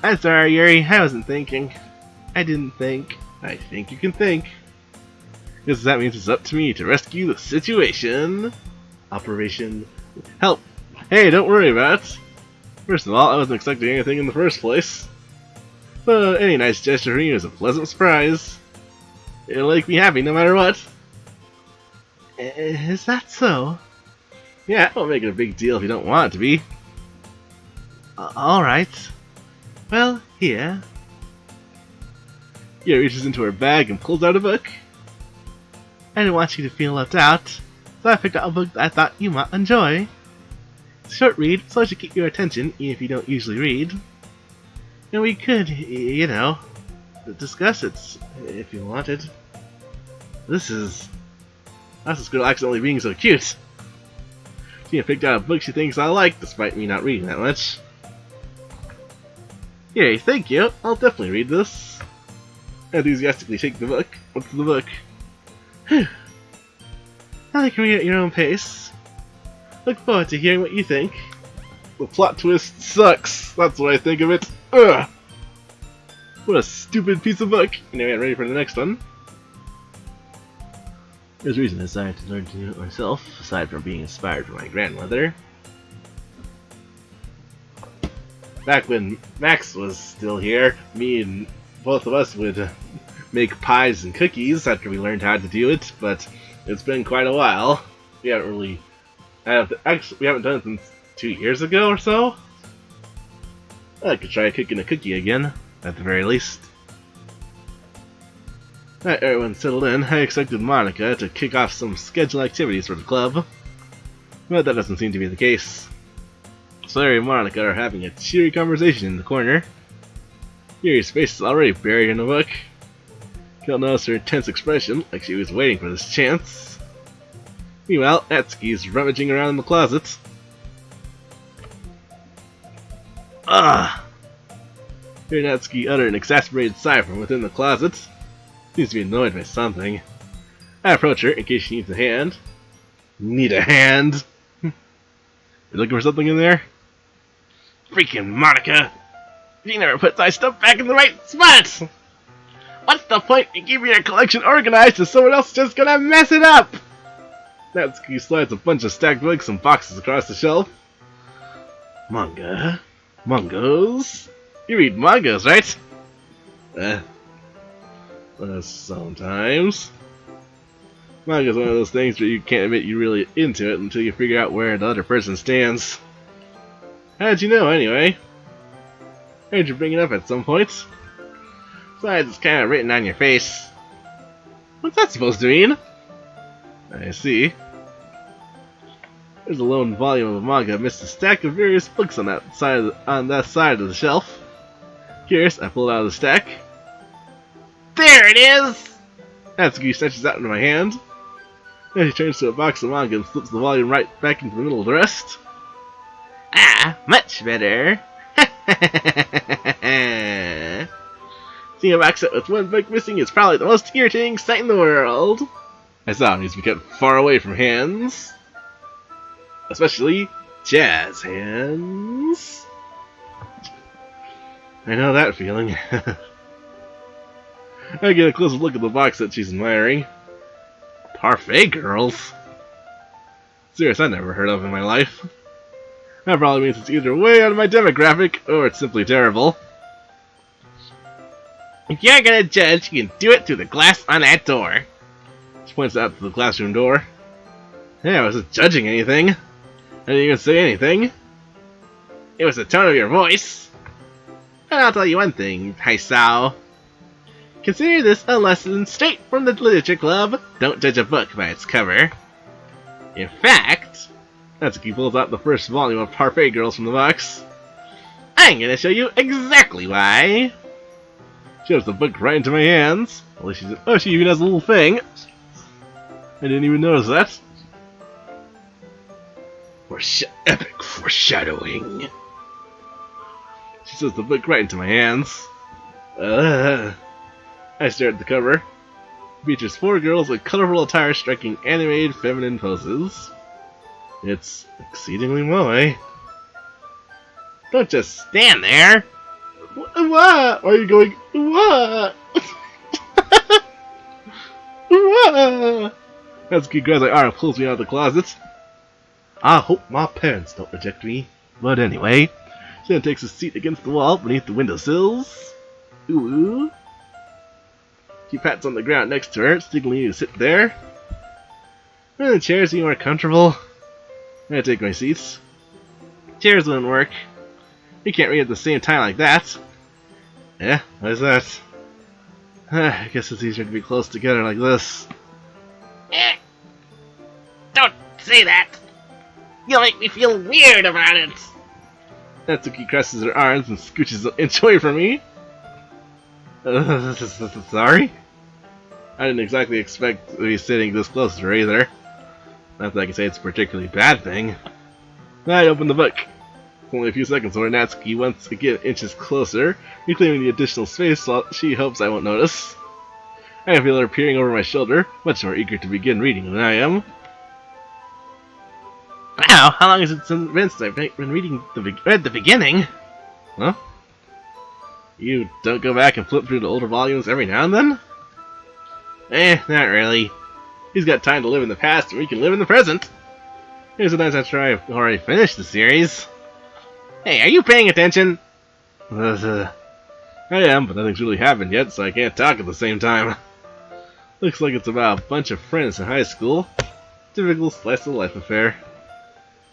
I'm sorry, Yuri. I wasn't thinking. I didn't think. I think you can think. Because that means it's up to me to rescue the situation. Operation Help. Hey, don't worry about it. First of all, I wasn't expecting anything in the first place. But any nice gesture from you is a pleasant surprise. It'll make me happy no matter what. Is that so? Yeah, don't make it a big deal if you don't want it to be. Alright. Well, here. Yuri reaches into her bag and pulls out a book. I didn't want you to feel left out, so I picked out a book that I thought you might enjoy. It's a short read, so it should keep your attention, even if you don't usually read. And we could, you know, discuss it if you wanted. That's this girl accidentally being so cute. She picked out a book she thinks I like, despite me not reading that much. Yay, thank you. I'll definitely read this. I enthusiastically take the book. What's the book? Now you can read at your own pace. Look forward to hearing what you think. The plot twist sucks. That's what I think of it. Ugh. What a stupid piece of book. Anyway, I'm ready for the next one. There's a reason I decided to learn to do it myself, aside from being inspired by my grandmother. Back when Max was still here, me and both of us would make pies and cookies after we learned how to do it, but it's been quite a while. We haven't really... we haven't done it since 2 years ago or so. I could try cooking a cookie again, at the very least. Alright, everyone settled in. I expected Monica to kick off some scheduled activities for the club, but that doesn't seem to be the case. Sayori and Monica are having a cheery conversation in the corner. Yuri's face is already buried in the book. You'll notice her intense expression, like she was waiting for this chance. Meanwhile, Atsuki's rummaging around in the closet. Ugh! Hearing Atsuki utter an exasperated sigh from within the closet. Seems to be annoyed by something. I approach her in case she needs a hand. Need a hand? You looking for something in there? Freaking Monica! She never puts my stuff back in the right spot! What's the point in keeping your collection organized if someone else is just gonna mess it up? Natsuki slides a bunch of stacked books and boxes across the shelf. Manga? Mangas? You read mangas, right? Sometimes. Manga's one of those things where you can't admit you're really into it until you figure out where the other person stands. How'd you know, anyway? I heard you bring it up at some point. Besides, it's kind of written on your face. What's that supposed to mean? I see. There's a lone volume of a manga amidst a stack of various books on that side of the shelf. Curious, I pull it out of the stack. There it is! Atsuki stretches out into my hand. Then she turns to a box of manga and slips the volume right back into the middle of the rest. Ah, much better. Seeing a box set with one book missing is probably the most irritating sight in the world. I saw it needs to be kept far away from hands. Especially jazz hands. I know that feeling. I get a closer look at the box that she's admiring. Parfait girls? Serious, I never heard of in my life. That probably means it's either way out of my demographic, or it's simply terrible. If you're gonna judge, you can do it through the glass on that door. She points out to the classroom door. Hey, I wasn't judging anything. I didn't even say anything. It was the tone of your voice. And I'll tell you one thing, Haisao. Consider this a lesson straight from the literature club. Don't judge a book by its cover. In fact, Natsuki pulls out the first volume of Parfait Girls from the box. I'm gonna show you exactly why. She shoves the book right into my hands. Oh, she even has a little thing. I didn't even notice that. Epic foreshadowing. She shoves the book right into my hands. I stare at the cover. It features 4 girls in colorful attire striking animated feminine poses. It's exceedingly moe. Don't just stand there. What? Why are you going? What? What? Natsuki grabs my arm and pulls me out of the closet. I hope my parents don't reject me. But anyway, she then takes a seat against the wall beneath the windowsills. Ooh. She pats on the ground next to her, signaling me to sit there. The chairs seem more comfortable. I take my seats. Chairs wouldn't work. You can't read at the same time like that. Yeah, what is that? I guess it's easier to be close together like this. Don't say that. You'll make me feel weird about it. Natsuki crosses her arms and scooches an inch away from me. Sorry? I didn't exactly expect to be sitting this close to her either. Not that I can say it's a particularly bad thing. I opened the book. It's only a few seconds where Natsuki once again inches closer, reclaiming the additional space she hopes I won't notice. I feel her peering over my shoulder, much more eager to begin reading than I am. Wow, how long has it been since I've been read the beginning? Huh? You don't go back and flip through the older volumes every now and then? Not really. He's got time to live in the past and we can live in the present. Maybe sometimes after I've already finished the series. Hey, are you paying attention? I am, but nothing's really happened yet, so I can't talk at the same time. Looks like it's about a bunch of friends in high school. Typical slice of life affair.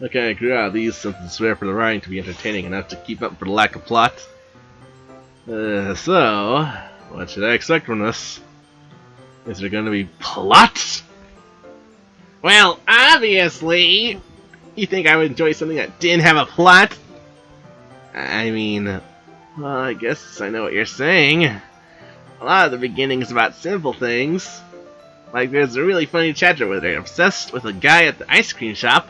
I kinda grew out of these since it's rare for the writing to be entertaining enough to keep up for the lack of plot. So, what should I expect from this? Is there gonna be plot? Well, obviously. You think I would enjoy something that didn't have a plot? I mean, well, I guess I know what you're saying. A lot of the beginning is about simple things. Like there's a really funny chapter where they're obsessed with a guy at the ice cream shop.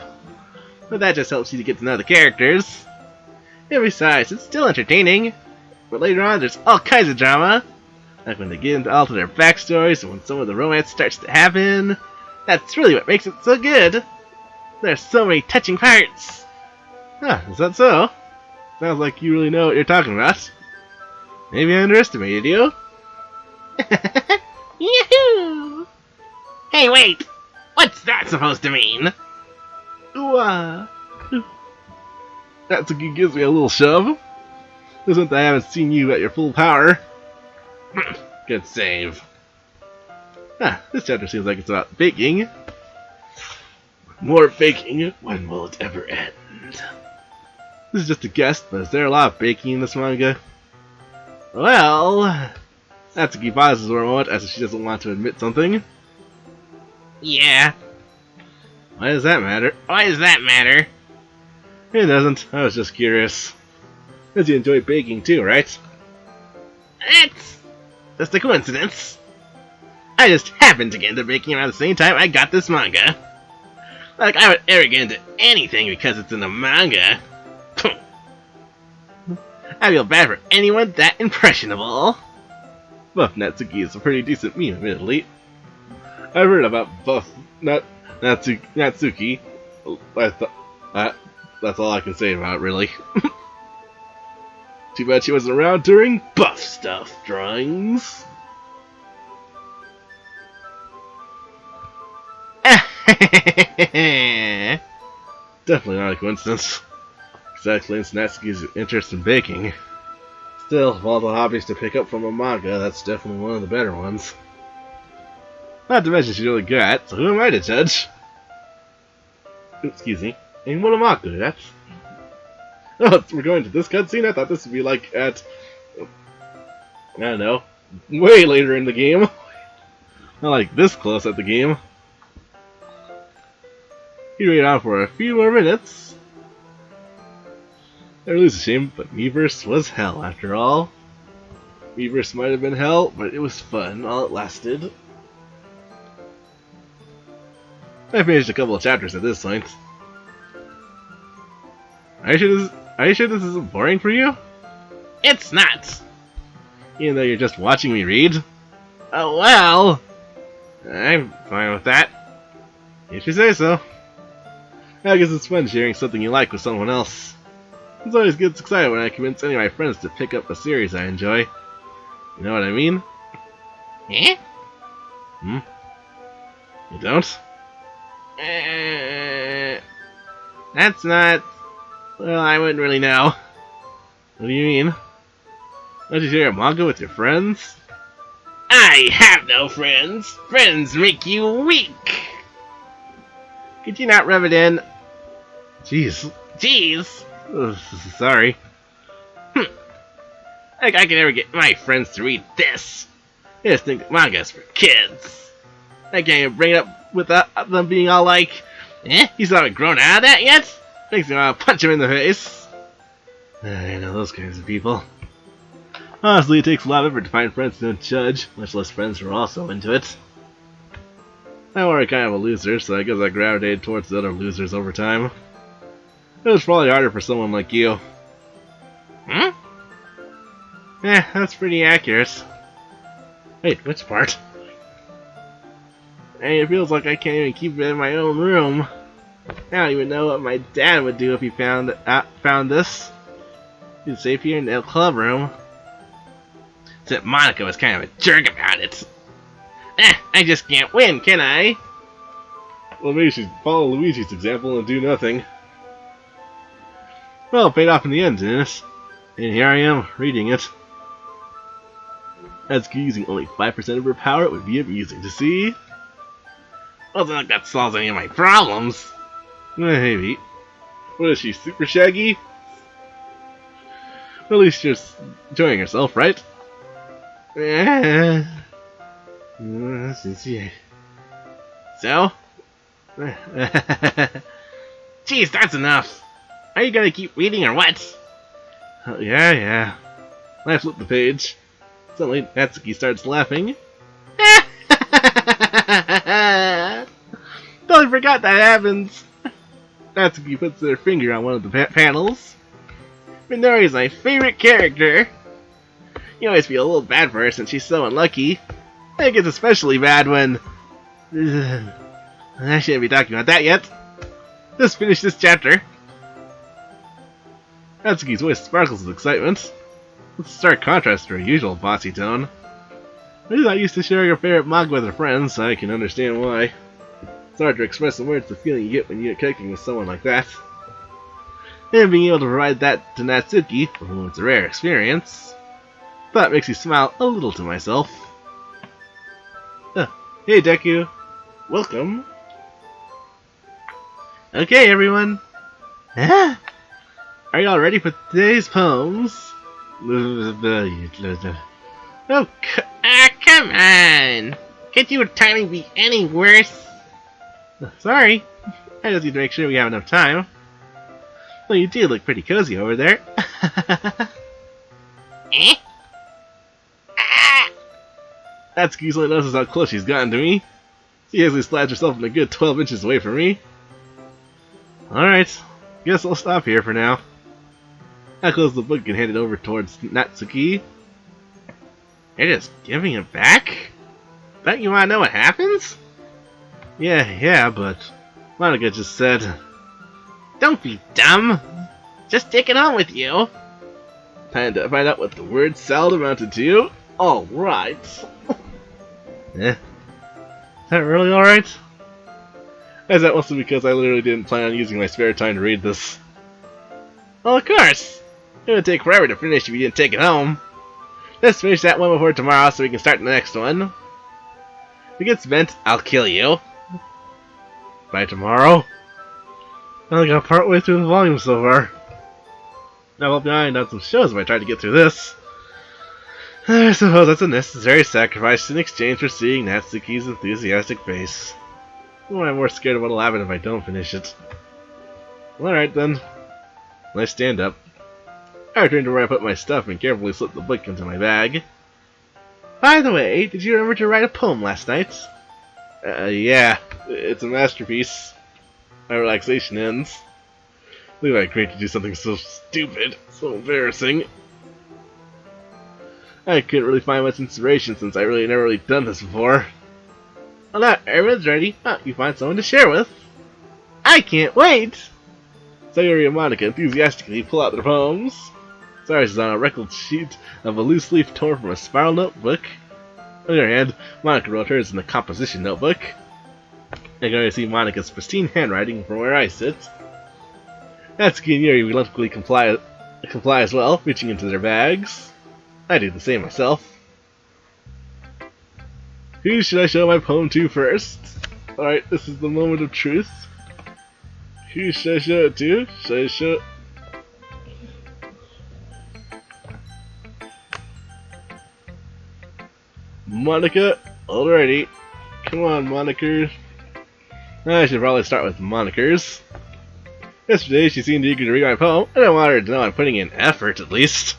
But that just helps you to get to know the characters. And besides, it's still entertaining. But later on, there's all kinds of drama. Like when they get into all of their backstories and when some of the romance starts to happen. That's really what makes it so good. There's so many touching parts. Huh, is that so? Sounds like you really know what you're talking about. Maybe I underestimated you. Yahoo! Hey, wait! What's that supposed to mean? Ooh, Natsuki gives me a little shove. This meant that I haven't seen you at your full power. Good save. This chapter seems like it's about baking. More baking. When will it ever end? This is just a guess, but is there a lot of baking in this manga? Well, Natsuki pauses for a moment as if she doesn't want to admit something. Yeah. Why does that matter? Why does that matter? It doesn't. I was just curious. Because you enjoy baking too, right? It's just a coincidence. I just happened to get into baking around the same time I got this manga. Like I would ever get into anything because it's in a manga. I feel bad for anyone that impressionable. Buff Natsuki is a pretty decent meme, admittedly. I've heard about Buff Natsuki. That's all I can say about it, really. Too bad she wasn't around during Buff Stuff drawings. Definitely not a coincidence. Exactly, it's Natsuki's interest in baking. Still, of all the hobbies to pick up from a manga, that's definitely one of the better ones. Not to mention she's really good at it, so who am I to judge? Oops, excuse me. And Monomaku, that's... Oh, we're going to this cutscene? I thought this would be like at... I don't know. Way later in the game. Not like this close at the game. He waited on for a few more minutes. It was a shame, but Miiverse was hell after all. Miiverse might have been hell, but it was fun while it lasted. I finished a couple of chapters at this point. Are you sure this isn't boring for you? It's not! Even though you're just watching me read? Oh well! I'm fine with that. If you say so. I guess it's fun sharing something you like with someone else. It's always gets excited when I convince any of my friends to pick up a series I enjoy. You know what I mean? Eh? Hmm? You don't? That's not... Well, I wouldn't really know. What do you mean? Don't you share a manga with your friends? I have no friends! Friends make you weak! Could you not rub it in? Jeez. Jeez! Ugh, sorry. Like I can never get my friends to read this. They just think manga's for kids. I can't even bring it up with them being all like, eh, you still haven't grown out of that yet? Makes me want to punch him in the face. I know those kinds of people. Honestly, it takes a lot of effort to find friends who don't judge, much less friends who are also into it. I'm already kind of a loser, so I guess I gravitated towards the other losers over time. It was probably harder for someone like you. Hmm? That's pretty accurate. Wait, which part? And it feels like I can't even keep it in my own room. I don't even know what my dad would do if he found this. He's safe here in the club room. Except Monica was kind of a jerk about it. I just can't win, can I? Well, maybe you should follow Luigi's example and do nothing. Well, it paid off in the end, didn't it? And here I am, reading it. Natsuki using only 5% of her power would be amusing to see. Well, it's not like that solves any of my problems. Maybe. What is she, super shaggy? Well, at least she's enjoying herself, right? So? Jeez, that's enough. Are you gonna keep reading or what? Yeah. I flip the page. Suddenly, Natsuki starts laughing. Totally forgot that happens. Natsuki puts her finger on one of the panels. Minori's my favorite character. You always feel a little bad for her since she's so unlucky. I think it's especially bad when... I shouldn't be talking about that yet. Just finish this chapter. Natsuki's voice sparkles with excitement. It's a stark contrast to her usual bossy tone. She's not used to sharing her favorite manga with her friends, so I can understand why. It's hard to express in words the feeling you get when you're connecting with someone like that. And being able to provide that to Natsuki, for whom it's a rare experience, that makes me smile a little to myself. Hey Deku, welcome. Okay everyone, are you all ready for today's poems? Oh, come on! Can't your timing be any worse? Sorry, I just need to make sure we have enough time. Well, you do look pretty cozy over there. Eh? Natsuki easily notices how close she's gotten to me. She easily slides herself in a good 12 inches away from me. Alright, guess I'll stop here for now. I close the book and hand it over towards Natsuki. You're just giving it back? Don't you want to know what happens? Yeah, but Monica just said... Don't be dumb! Just take it home with you! Time to find out what the word salad amounted to. Alright. Is that really alright? Is that mostly because I literally didn't plan on using my spare time to read this? Well, of course! It would take forever to finish if you didn't take it home. Let's finish that one before tomorrow so we can start the next one. If it gets bent, I'll kill you. By tomorrow? I only got partway through the volume so far. I fell behind on some shows if I tried to get through this. I suppose that's a necessary sacrifice in exchange for seeing Natsuki's enthusiastic face. I'm more scared of what'll happen if I don't finish it. Alright then. I stand up. I return to where I put my stuff and carefully slip the book into my bag. By the way, did you remember to write a poem last night? Yeah. It's a masterpiece. My relaxation ends. Look like great to do something so stupid, so embarrassing. I couldn't really find much inspiration since I really never really done this before. Well, now everyone's ready. Oh, you find someone to share with. I can't wait! Sayori and Monica enthusiastically pull out their poems. Sayori's on a record sheet of a loose leaf torn from a spiral notebook. On the other hand, Monica wrote hers in a composition notebook. I can already see Monica's pristine handwriting from where I sit. Natsuki and Yuri reluctantly comply as well, reaching into their bags. I do the same myself. Who should I show my poem to first? Alright, this is the moment of truth. Who should I show it to? Should I show it? Monica? Alrighty. Come on, Monikers. I should probably start with Monikers. Yesterday she seemed eager to read my poem, and I wanted her to know I'm putting in effort at least.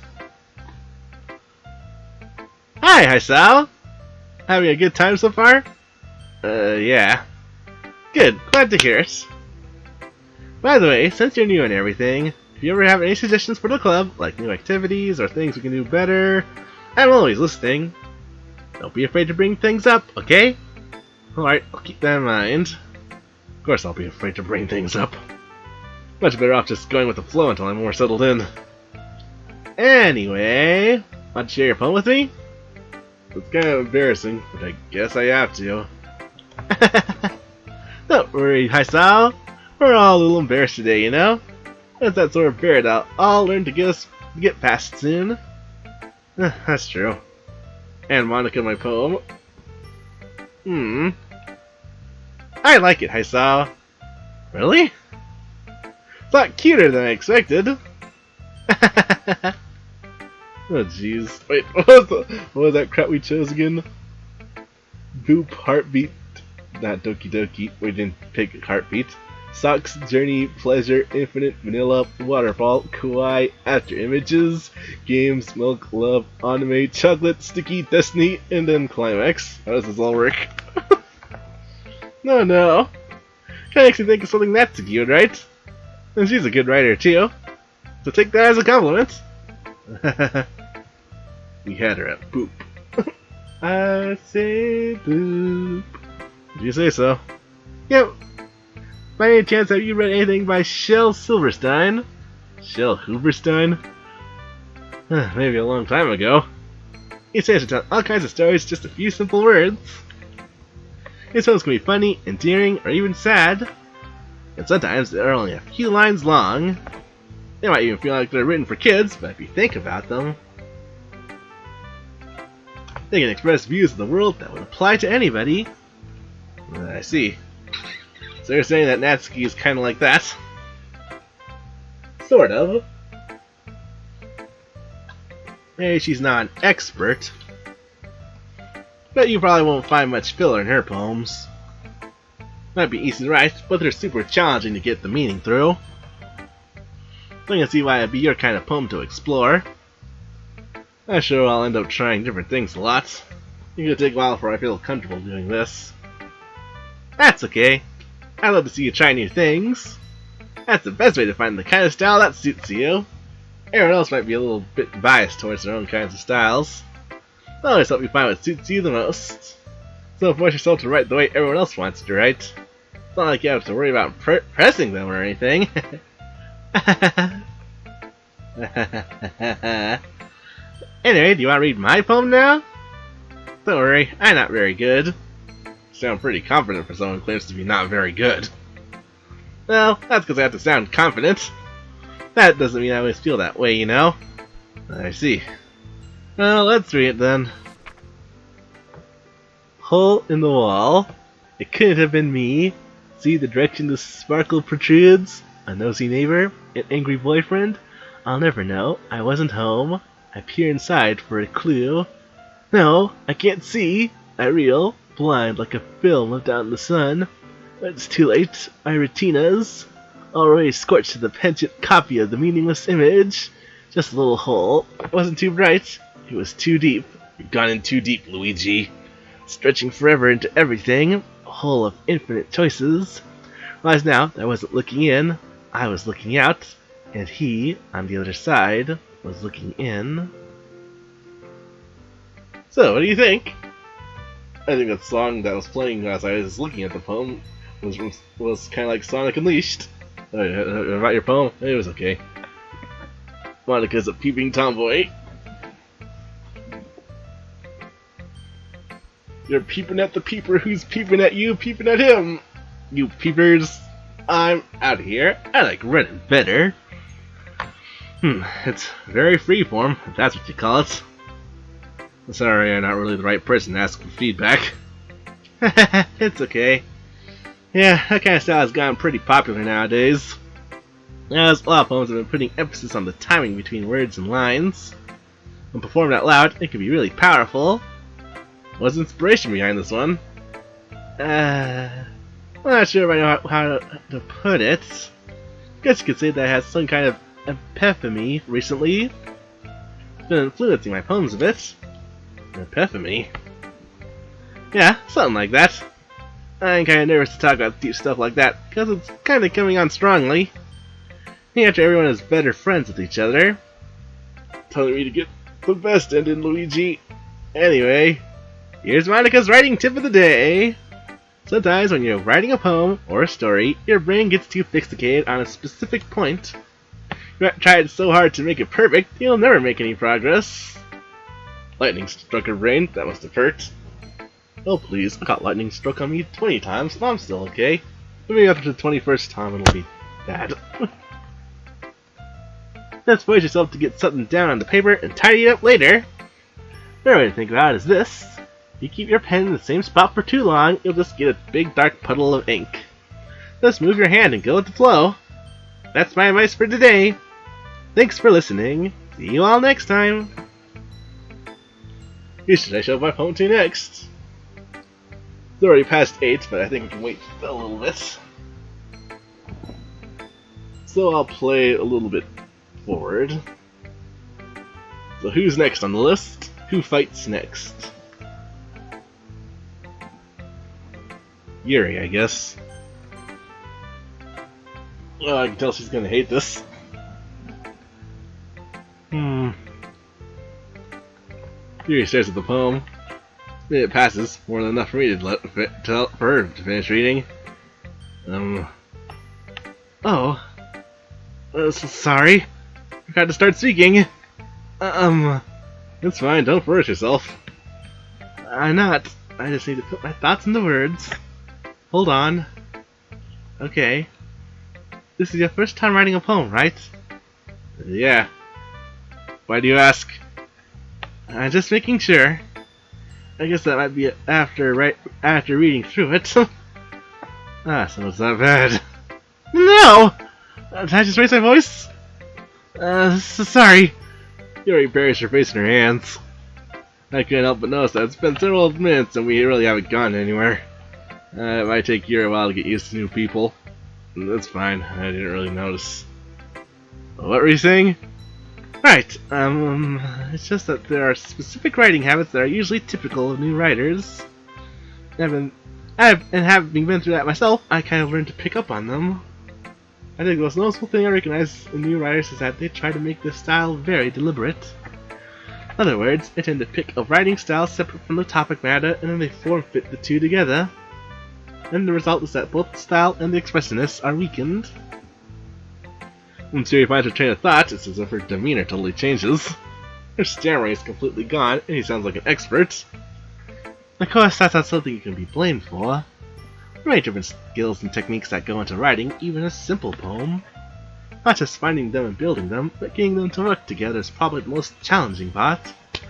Hi, Hisao! Having a good time so far? Yeah. Good, glad to hear it. By the way, since you're new and everything, if you ever have any suggestions for the club, like new activities or things we can do better, I'm always listening. Don't be afraid to bring things up, okay? Alright, I'll keep that in mind. Of course I'll be afraid to bring things up. Much better off just going with the flow until I'm more settled in. Anyway, want to share your poem with me? It's kind of embarrassing, but I guess I have to. Don't worry, Hisao. We're all a little embarrassed today, you know? That's that sort of bear that I'll learn to get past soon. That's true. And Monica, my poem. I like it, Hisao. Really? It's a lot cuter than I expected. Oh jeez. Wait, what was that crap we chose again? Boop, Heartbeat. Not Doki Doki. We didn't pick Heartbeat. Socks, Journey, Pleasure, Infinite, Vanilla, Waterfall, Kawaii, After Images, Games, Milk, Love, Anime, Chocolate, Sticky, Destiny, and then Climax. How does this all work? No. Kinda makes me think of something that's cute, right? And she's a good writer too. So take that as a compliment. We had her at Boop. I say Boop. If you say so. Yep. By any chance, have you read anything by Shel Silverstein? Shel Hooverstein? Maybe a long time ago. He says to tell all kinds of stories, just a few simple words. His poems can be funny, endearing, or even sad. And sometimes they're only a few lines long. They might even feel like they're written for kids, but if you think about them, they can express views of the world that would apply to anybody. I see. So you're saying that Natsuki is kind of like that? Sort of. Maybe she's not an expert, but you probably won't find much filler in her poems. Might be easy to write, but they're super challenging to get the meaning through. So you can see why it'd be your kind of poem to explore. I'm sure I'll end up trying different things a lot. It's gonna take a while before I feel comfortable doing this. That's okay. I love to see you try new things. That's the best way to find the kind of style that suits you. Everyone else might be a little bit biased towards their own kinds of styles. I'll always help you find what suits you the most. So don't force yourself to write the way everyone else wants you to write. It's not like you have to worry about pressing them or anything. Anyway, do you want to read my poem now? Don't worry, I'm not very good. You sound pretty confident for someone who claims to be not very good. Well, that's because I have to sound confident. That doesn't mean I always feel that way, you know? I see. Well, let's read it then. Hole in the wall. It couldn't have been me. See the direction the sparkle protrudes? A nosy neighbor? An angry boyfriend? I'll never know. I wasn't home. I peer inside for a clue. No, I can't see. I reel, blind like a film left out in the sun. But it's too late. My retinas already scorched to the penchant copy of the meaningless image. Just a little hole. It wasn't too bright. It was too deep. You've gone in too deep, Luigi. Stretching forever into everything. A hole of infinite choices. Realize now that I wasn't looking in. I was looking out. And he, on the other side, was looking in. So, what do you think? I think that song that was playing as I was looking at the poem was kind of like Sonic Unleashed. About your poem? It was okay. Monica's a peeping tomboy. You're peeping at the peeper who's peeping at you, peeping at him. You peepers, I'm out of here. I like running better. It's very freeform, if that's what you call it. Sorry, I'm not really the right person to ask for feedback. It's okay. Yeah, that kind of style has gotten pretty popular nowadays. As a lot of poems have been putting emphasis on the timing between words and lines. When performed out loud, it can be really powerful. What's the inspiration behind this one? I'm not sure if I know how to put it. Guess you could say that I had some kind of epiphany recently. It's been influencing my poems a bit. Epiphany? Yeah, something like that. I'm kinda nervous to talk about deep stuff like that, because it's kinda coming on strongly. After everyone is better friends with each other. Telling me to get the best ending, Luigi. Anyway, here's Monica's writing tip of the day. Sometimes when you're writing a poem or a story, your brain gets too fixated on a specific point. You might try so hard to make it perfect, you'll never make any progress. Lightning struck her brain, that must have hurt. Oh please, I got lightning struck on me 20 times, but I'm still okay. Maybe after the 21st time it'll be bad. Just force yourself to get something down on the paper and tidy it up later. Another way to think about it is this. If you keep your pen in the same spot for too long, you'll just get a big dark puddle of ink. Just move your hand and go with the flow. That's my advice for today. Thanks for listening. See you all next time. Who should I show my poem to next? It's already past 8, but I think we can wait a little bit. So I'll play a little bit forward. So who's next on the list? Who fights next? Yuri, I guess. Oh, I can tell she's gonna hate this. Yuri stares at the poem. A minute passes, more than enough for me for her to finish reading. Sorry. Forgot to start speaking. It's fine, don't force yourself. I'm not. I just need to put my thoughts into words. Hold on. Okay. This is your first time writing a poem, right? Yeah. Why do you ask? I'm just making sure. I guess that might be after reading through it. So it's not bad. No! Did I just raise my voice? Sorry. Yuri buries her face in her hands. I couldn't help but notice that it's been several minutes and we really haven't gone anywhere. It might take Yuri a while to get used to new people. That's fine, I didn't really notice. What were you saying? Right, it's just that there are specific writing habits that are usually typical of new writers. And having been through that myself, I kind of learned to pick up on them. I think the most noticeable thing I recognize in new writers is that they try to make their style very deliberate. In other words, they tend to pick a writing style separate from the topic matter and then they form-fit the two together. And the result is that both the style and the expressiveness are weakened. When Siri finds her train of thought, it's as if her demeanor totally changes. Her stammering is completely gone, and he sounds like an expert. Of course, that's not something you can be blamed for. There are many different skills and techniques that go into writing even a simple poem. Not just finding them and building them, but getting them to work together is probably the most challenging part. It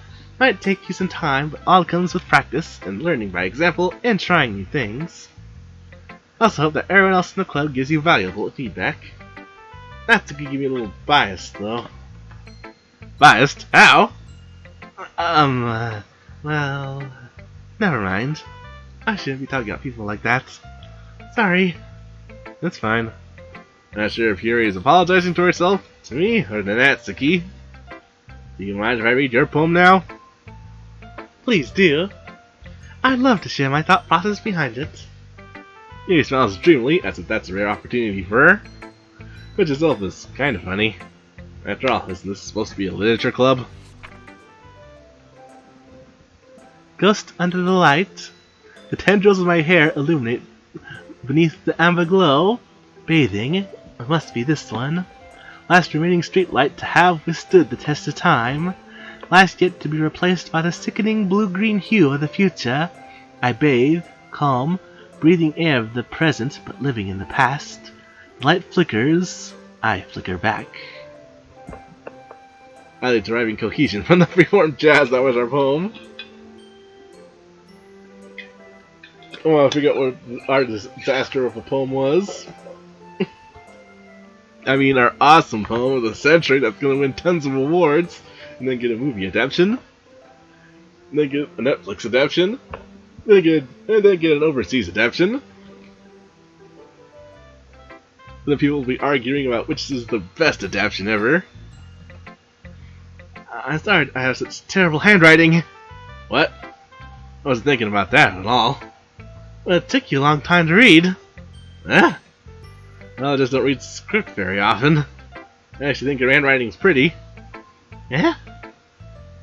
might take you some time, but all comes with practice and learning by example and trying new things. I also hope that everyone else in the club gives you valuable feedback. That's to give me a little biased, though. Biased? How? Well, never mind. I shouldn't be talking about people like that. Sorry. That's fine. Not sure if Yuri is apologizing to herself, to me, or to Natsuki. Do you mind if I read your poem now? Please do. I'd love to share my thought process behind it. Yuri smiles dreamily, as if that's a rare opportunity for her. Which itself is kind of funny. After all, isn't this supposed to be a literature club? Ghost under the light. The tendrils of my hair illuminate beneath the amber glow. Bathing. It must be this one. Last remaining street light to have withstood the test of time. Last yet to be replaced by the sickening blue-green hue of the future. I bathe, calm, breathing air of the present but living in the past. The light flickers. I flicker back. Highly deriving cohesion from the freeform jazz that was our poem. Well, I forget what our disaster of a poem was. I mean, our awesome poem of the century that's gonna win tons of awards, and then get a movie adaptation, and then get a Netflix adaptation, and then get an overseas adaptation. And then people will be arguing about which is the best adaptation ever. I'm sorry I have such terrible handwriting. What? I wasn't thinking about that at all. Well, it took you a long time to read. Huh? Well, I just don't read script very often. I actually think your handwriting's pretty. Yeah?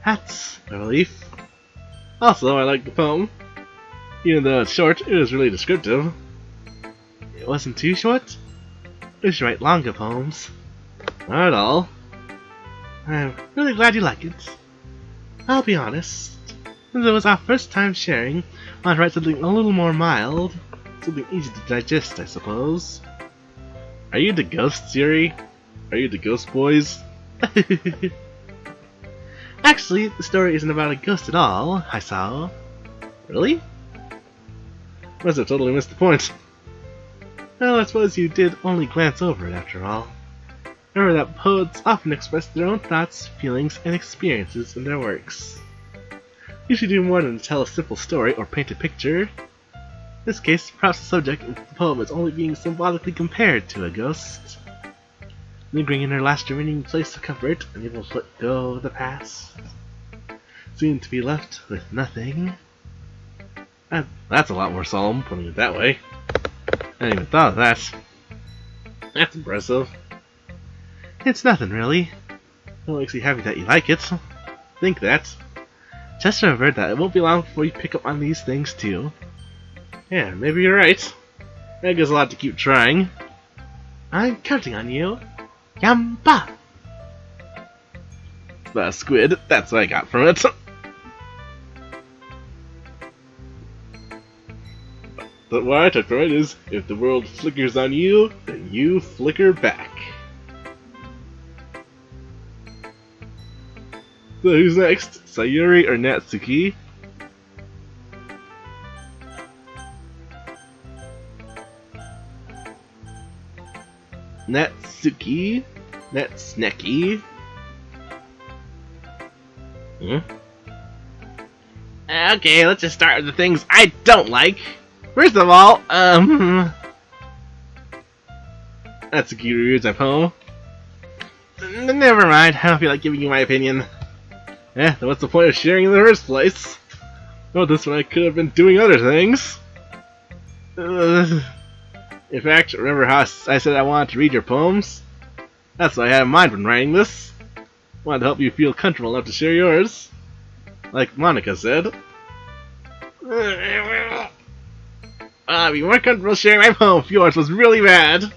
That's a relief. Also, I like the poem. Even though it's short, it was really descriptive. It wasn't too short? You should write longer poems. Not at all. I'm really glad you like it. I'll be honest. Since it was our first time sharing, I wanted to write something a little more mild. Something easy to digest, I suppose. Are you the ghost, Yuri? Are you the ghost boys? Actually, the story isn't about a ghost at all, I saw. Really? Must have totally missed the point. Well, I suppose you did only glance over it after all. Remember that poets often express their own thoughts, feelings, and experiences in their works. You should do more than tell a simple story or paint a picture. In this case, perhaps the subject of the poem is only being symbolically compared to a ghost, lingering in her last remaining place of comfort, unable to let go of the past, soon to be left with nothing. That's a lot more solemn, putting it that way. I hadn't even thought of that. That's impressive. It's nothing, really. It makes me happy that you like it. Think that. Just remember that it won't be long before you pick up on these things, too. Yeah, maybe you're right. That gives a lot to keep trying. I'm counting on you. Yamba! The squid, that's what I got from it. But what I took from it is, if the world flickers on you, then you flicker back. So who's next? Sayori or Natsuki? Natsuki? Natsneki? Okay, let's just start with the things I don't like. First of all, Natsuki reads my poem. Never mind, I don't feel like giving you my opinion. Then what's the point of sharing in the first place? Oh, this one I could have been doing other things. In fact, remember how I said I wanted to read your poems? That's what I had in mind when writing this. I wanted to help you feel comfortable enough to share yours. Like Monica said. I'd be more comfortable sharing my poem if yours was really bad.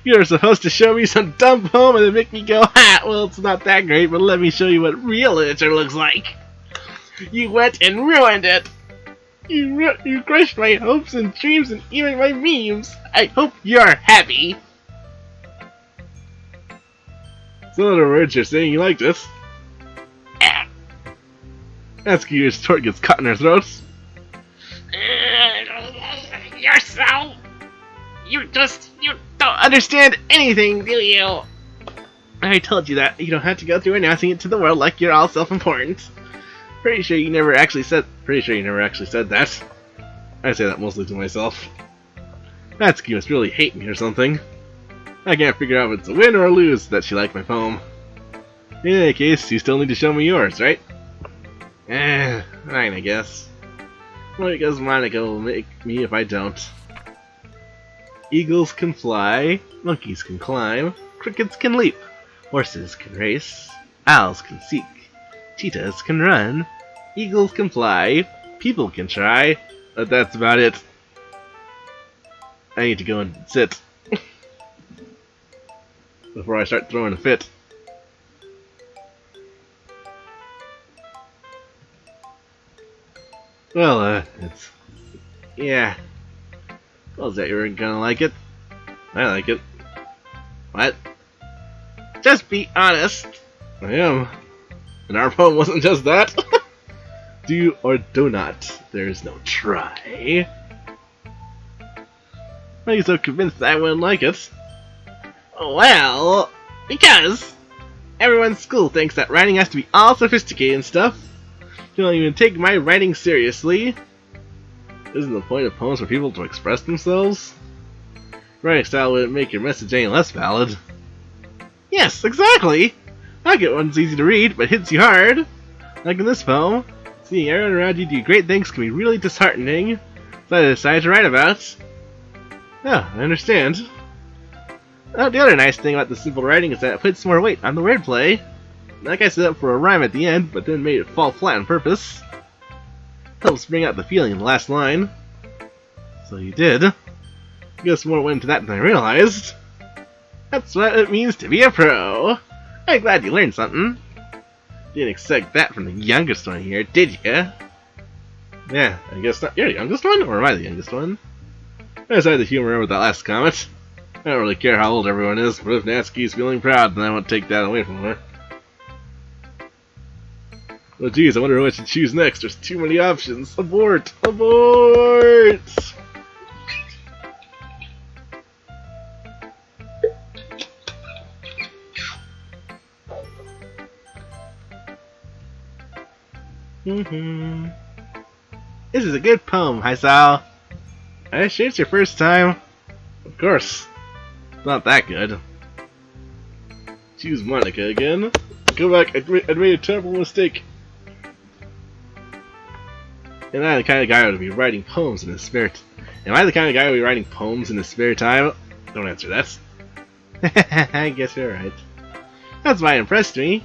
You were supposed to show me some dumb poem and then make me go, ha! Well, it's not that great, but let me show you what real literature looks like. You went and ruined it. You crushed my hopes and dreams and even my memes. I hope you're happy. So in other words, you're saying you like this. Natsuki's retort gets caught in her throat. You don't understand anything, do you? I told you that. You don't have to go through announcing it to the world like you're all self-important. Pretty sure you never actually said that. I say that mostly to myself. That ski must really hate me or something. I can't figure out if it's a win or a lose that she liked my poem. In any case, you still need to show me yours, right? Fine, I guess. Well, because Monica will make me if I don't. Eagles can fly, monkeys can climb, crickets can leap, horses can race, owls can seek, cheetahs can run, eagles can fly, people can try, but that's about it. I need to go and sit before I start throwing a fit. Well, yeah. Well, that you were gonna like it. I like it. What? Just be honest. I am. And our poem wasn't just that. Do or do not. There is no try. Why are you so convinced that I wouldn't like it? Well, because everyone's school thinks that writing has to be all sophisticated and stuff. You don't even take my writing seriously. Isn't the point of poems for people to express themselves? Writing style wouldn't make your message any less valid. Yes, exactly! I get one's easy to read, but hits you hard. Like in this poem, seeing everyone around you do great things can be really disheartening. So I decided to write about. Yeah, I understand. The other nice thing about the simple writing is that it puts more weight on the wordplay. Like I set up for a rhyme at the end, but then made it fall flat on purpose. Helps bring out the feeling in the last line. So you did. I guess more went into that than I realized. That's what it means to be a pro. I'm glad you learned something. Didn't expect that from the youngest one here, did ya? Yeah, I guess not. You're the youngest one? Or am I the youngest one? I decided the humor with that last comment. I don't really care how old everyone is, but if Natsuki's feeling proud, then I won't take that away from her. Oh geez, I wonder what I should choose next. There's too many options. Abort! Abort! This is a good poem, Haisao. Are you sure it's your first time? Of course. It's not that good. Choose Monica again. Go back, I made a terrible mistake. Am I the kind of guy who would be writing poems in his spare time? Am I the kind of guy who would be writing poems in his spare time? Don't answer that. I guess you're right. That's why it impressed me.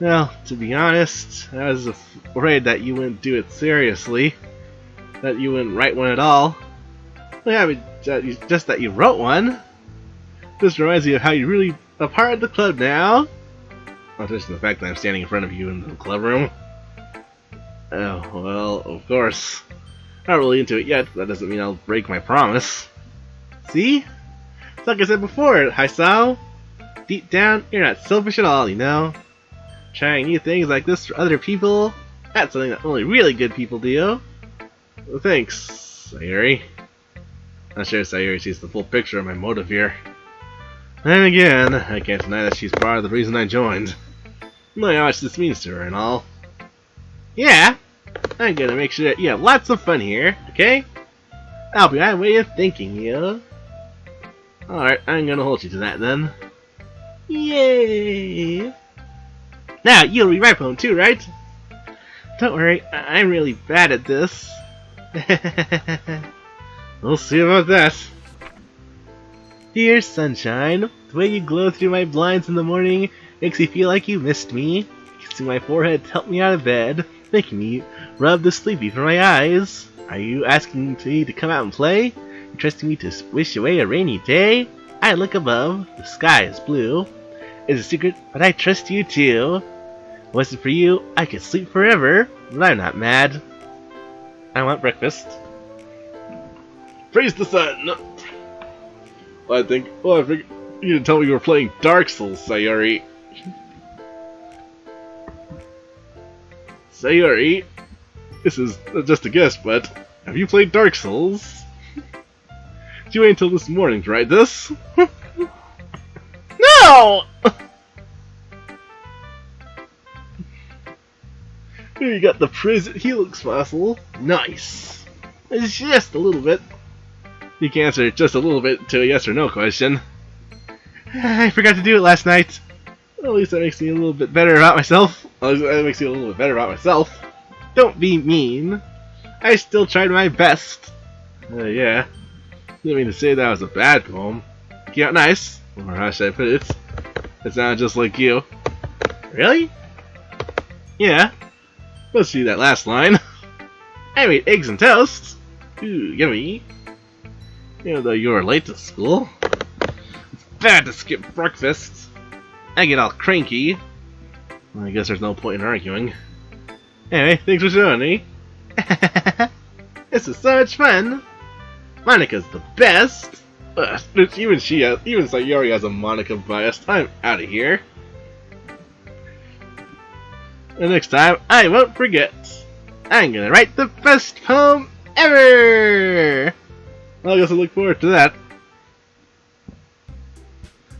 Well, to be honest, I was afraid that you wouldn't do it seriously. That you wouldn't write one at all. Well, yeah, but just that you wrote one. This reminds me of how you're really a part of the club now. Not just the fact that I'm standing in front of you in the club room. Oh, well, of course. Not really into it yet, that doesn't mean I'll break my promise. See? It's like I said before, Haisao. Deep down, you're not selfish at all, you know? Trying new things like this for other people, that's something that only really good people do. Well, thanks, Sayori. Not sure Sayori sees the full picture of my motive here. Then again, I can't deny that she's part of the reason I joined. Knowing how much this means to her and all. Yeah, I'm gonna make sure that you have lots of fun here, okay? I'll be my way of thanking you. Alright, I'm gonna hold you to that then. Yay! Now, you'll read my poem too, right? Don't worry, I'm really bad at this. We'll see about that. Dear sunshine, the way you glow through my blinds in the morning makes me feel like you missed me. Kissing my forehead to help me out of bed, making me rub the sleepy from my eyes. Are you asking me to come out and play? You're trusting me to wish away a rainy day? I look above, the sky is blue. It's a secret, but I trust you too. Wasn't for you, I could sleep forever, but I'm not mad. I want breakfast. Praise the sun! I figured you didn't tell me you were playing Dark Souls, Sayori. Sayori, this is just a guess, but have you played Dark Souls? You wait until this morning to write this. No! Here you got the prison helix fossil. Nice. It's just a little bit. You can answer just a little bit to a yes or no question. I forgot to do it last night. Well, at least that makes me a little bit better about myself. That makes me a little bit better about myself. Don't be mean. I still tried my best. Yeah. Didn't mean to say that was a bad poem. Came out nice. Or how should I put it? It sounded just like you. Really? Yeah. Let's see that last line. I made eggs and toast. Ooh, yummy. Even though you were late to school. It's bad to skip breakfast. I get all cranky. Well, I guess there's no point in arguing. Anyway, thanks for showing me. This is so much fun. Monika's the best. Even Sayori has a Monica bias. I'm out of here. And next time, I won't forget. I'm gonna write the best poem ever! Well, I guess I look forward to that.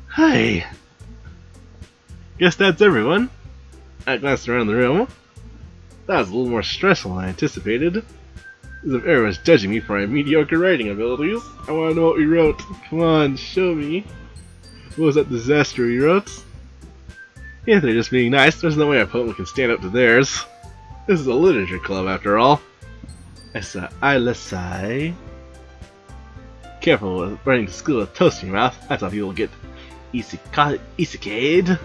Hi. Guess that's everyone. I glanced around the room. That was a little more stressful than I anticipated. As if everyone's judging me for my mediocre writing abilities. I want to know what we wrote. Come on, show me. What was that disaster we wrote? Yeah, they're just being nice. There's no way a poem can stand up to theirs. This is a literature club, after all. I Careful with running to school with toast in your mouth. That's how people get isekai'd.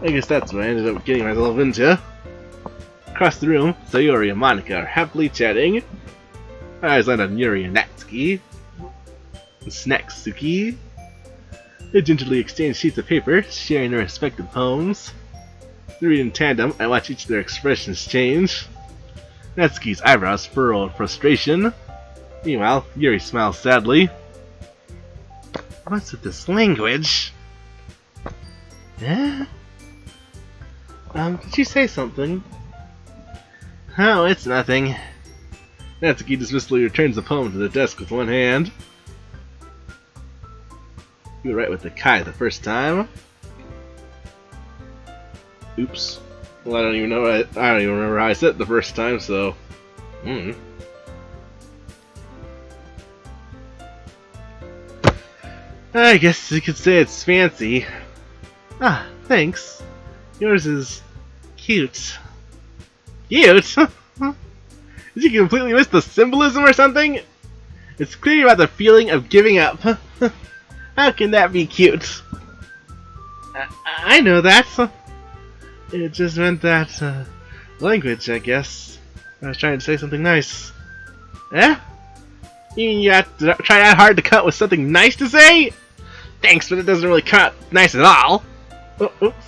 I guess that's what I ended up getting myself into. Across the room, Sayori and Monika are happily chatting. My eyes land on Yuri and Natsuki. Snacksuki. They gingerly exchange sheets of paper, sharing their respective poems. They read in tandem, I watch each of their expressions change. Natsuki's eyebrows furrow in frustration. Meanwhile, Yuri smiles sadly. What's with this language? Yeah? Did you say something? Oh, it's nothing. Natsuki dismissively returns the poem to the desk with one hand. You were right with the Kai the first time. Oops. Well, I don't even remember how I said it the first time, so. I guess you could say it's fancy. Ah, thanks. Yours is cute. Cute? Did you completely miss the symbolism or something? It's clear about the feeling of giving up. How can that be cute? I know that. It just meant that language, I guess. I was trying to say something nice. Eh? You mean you have to try that hard to cut with something nice to say? Thanks, but it doesn't really cut nice at all. Oh, oops.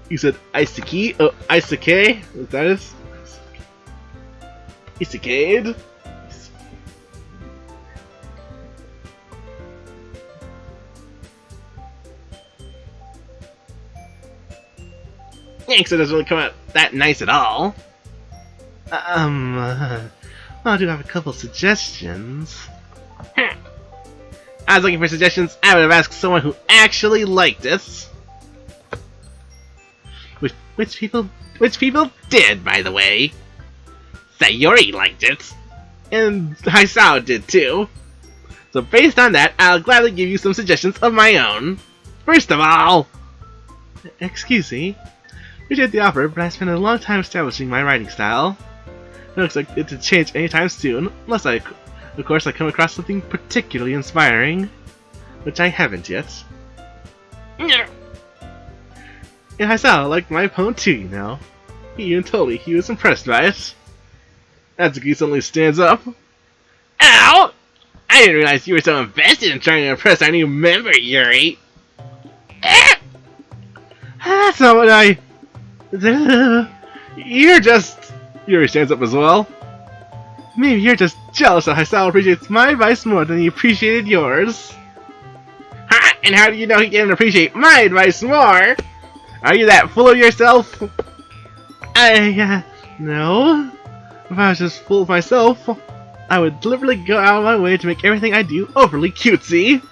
You said Iseki? Oh, Iseke? What that is? Isekai'd? Thanks, it doesn't really come out that nice at all. Well, I do have a couple suggestions. I was looking for suggestions. I would have asked someone who actually liked it. Which people did, by the way. Sayori liked it. And Hisao did too. So based on that, I'll gladly give you some suggestions of my own. First of all... Excuse me. Appreciate the offer, but I spent a long time establishing my writing style. It looks like it to change anytime soon, unless of course I come across something particularly inspiring. Which I haven't yet. And Hisao liked my poem too, you know. He even told me he was impressed by it. Natsuki suddenly stands up. Ow! I didn't realize you were so invested in trying to impress our new member, Yuri. That's not what I... You're just... Yuri stands up as well. Maybe you're just jealous that Hisao appreciates my advice more than he appreciated yours. Ha! And how do you know he didn't appreciate my advice more? Are you that full of yourself? No. If I was just full of myself, I would deliberately go out of my way to make everything I do overly cutesy.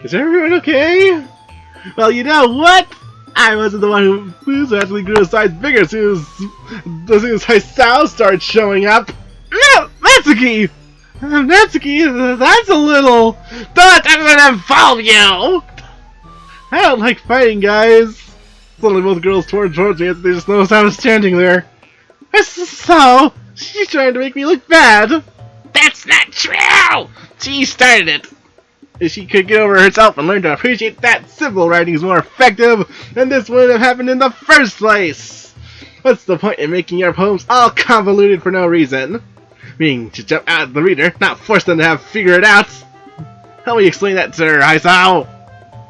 Is everyone okay? Well, you know what? I wasn't the one who actually grew his size bigger as soon as Hisao started showing up. No, Natsuki! Natsuki, that's a little... That doesn't involve you! I don't like fighting, guys. Suddenly both girls turned towards me as they just noticed I was standing there. So, she's trying to make me look bad. That's not true! She started it! If she could get over herself and learn to appreciate that simple writing is more effective, then this wouldn't have happened in the first place! What's the point in making your poems all convoluted for no reason? Meaning to jump out at the reader, not force them to have figure it out! Help me explain that to her, Hisao!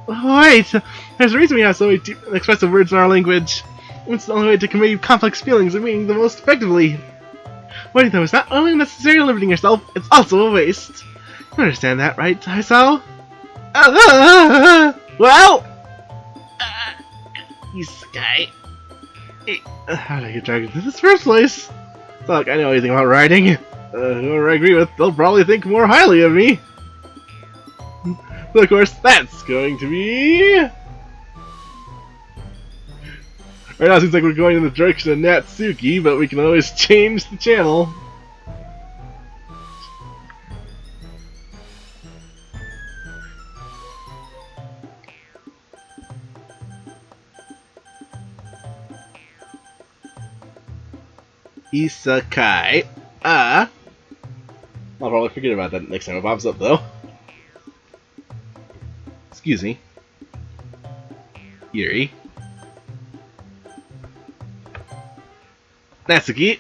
Wait! There's a reason we have so many deep and expressive words in our language. It's the only way to convey complex feelings and meaning the most effectively. Writing them is not only necessary to limiting yourself, it's also a waste. You understand that, right, Hisao? Well! BFF Sayori. How did I get dragged into this first place? It's not like I know anything about writing. Whoever I agree with, they'll probably think more highly of me. But of course, that's going to be... Right now it seems like we're going in the direction of Natsuki, but we can always change the channel. Isekai. I'll probably forget about that next time it pops up, though. Excuse me. Yuri. Natsuki.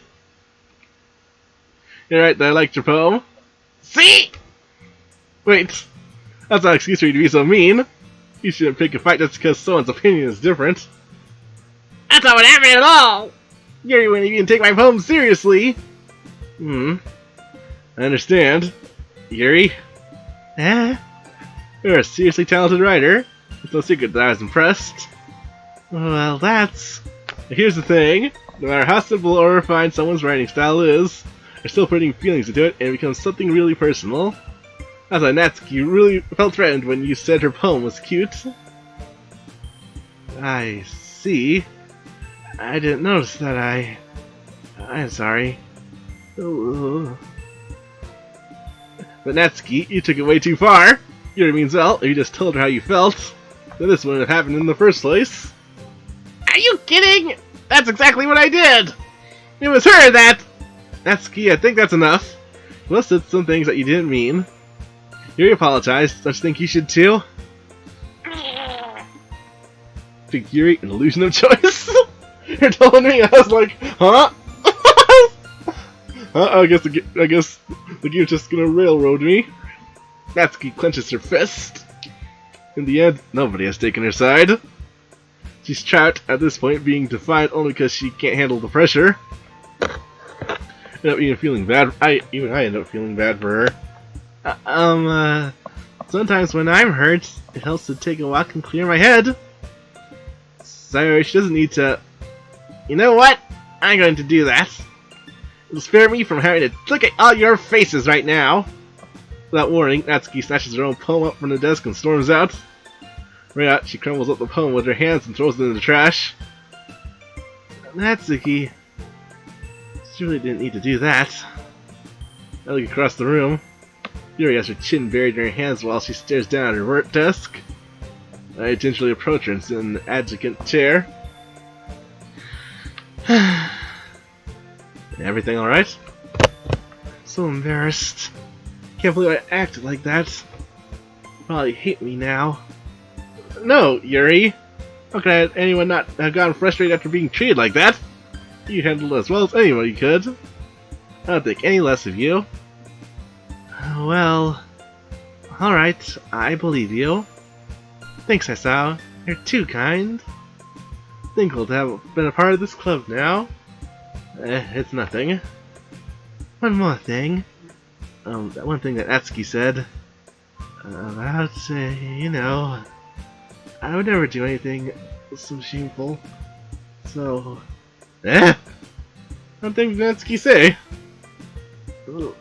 You're right that I liked your poem. See? Wait. That's not an excuse for you to be so mean. You shouldn't pick a fight just because someone's opinion is different. That's not what happened at all! Yuri wouldn't even take my poem seriously. I understand. Yuri? You're a seriously talented writer. It's no secret that I was impressed. Well, here's the thing. No matter how simple or refined someone's writing style is, they're still putting feelings into it and it becomes something really personal. That's why Natsuki really felt threatened when you said her poem was cute. I see. I didn't notice that I'm sorry. But Natsuki, you took it way too far. Yuri means well, if you just told her how you felt, then this wouldn't have happened in the first place. Are you kidding? That's exactly what I did! It was her that... Natsuki, I think that's enough. You must have said some things that you didn't mean. Yuri apologized. Don't you think you should too? Think Yuri an illusion of choice? You're telling me? I was like, huh? I guess the game's just gonna railroad me. Natsuki clenches her fist. In the end, nobody has taken her side. She's trapped at this point, being defiant only because she can't handle the pressure. I end up feeling bad. I end up feeling bad for her. Sometimes when I'm hurt, it helps to take a walk and clear my head. Sayori, she doesn't need to. You know what? I'm going to do that. It'll spare me from having to look at all your faces right now. Without warning, Natsuki snatches her own poem up from the desk and storms out. Right out, she crumbles up the poem with her hands and throws it in the trash. Natsuki, she really didn't need to do that. I look across the room. Yuri has her chin buried in her hands while she stares down at her work desk. I gingerly approach her and sit in the adjacent chair. Everything alright? So embarrassed. Can't believe I acted like that. Probably hate me now. No, Yuri! How could anyone not have gotten frustrated after being treated like that? You handled it as well as anybody could. I don't think any less of you. Well... Alright, I believe you. Thanks, Hisao. You're too kind. Thankful to have been a part of this club now. It's nothing. One more thing. That one thing that Atsuki said. About, you know... I would never do anything so shameful. So... One thing Natsuki say. Well,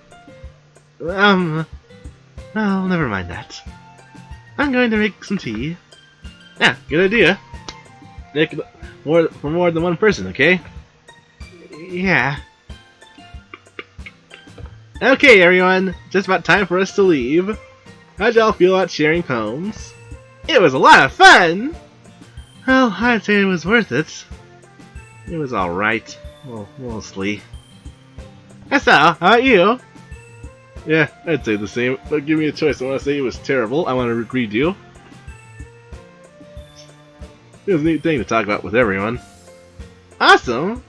never mind that. I'm going to make some tea. Yeah, good idea. Make it for more than one person, okay? Yeah. Okay, everyone, just about time for us to leave. How'd y'all feel about sharing poems? It was a lot of fun! Well, I'd say it was worth it. It was alright. Well, mostly. So, how about you? Yeah, I'd say the same, but give me a choice. I want to say it was terrible. I want to redo. It was a neat thing to talk about with everyone. Awesome!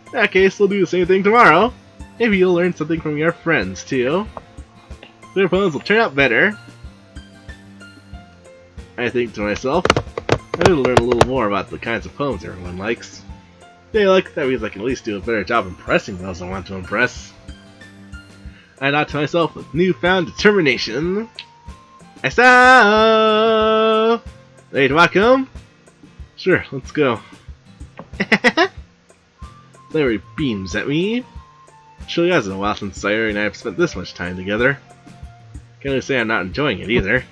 In that case, we'll do the same thing tomorrow. Maybe you'll learn something from your friends, too. Their poems will turn out better. I think to myself, I need to learn a little more about the kinds of poems everyone likes. They like, that means I can at least do a better job impressing those I want to impress. I thought to myself with newfound determination. So, ready to walk home? Sure, let's go. Larry beams at me. Surely hasn't been a while since Sayori and I have spent this much time together. Can't really say I'm not enjoying it either.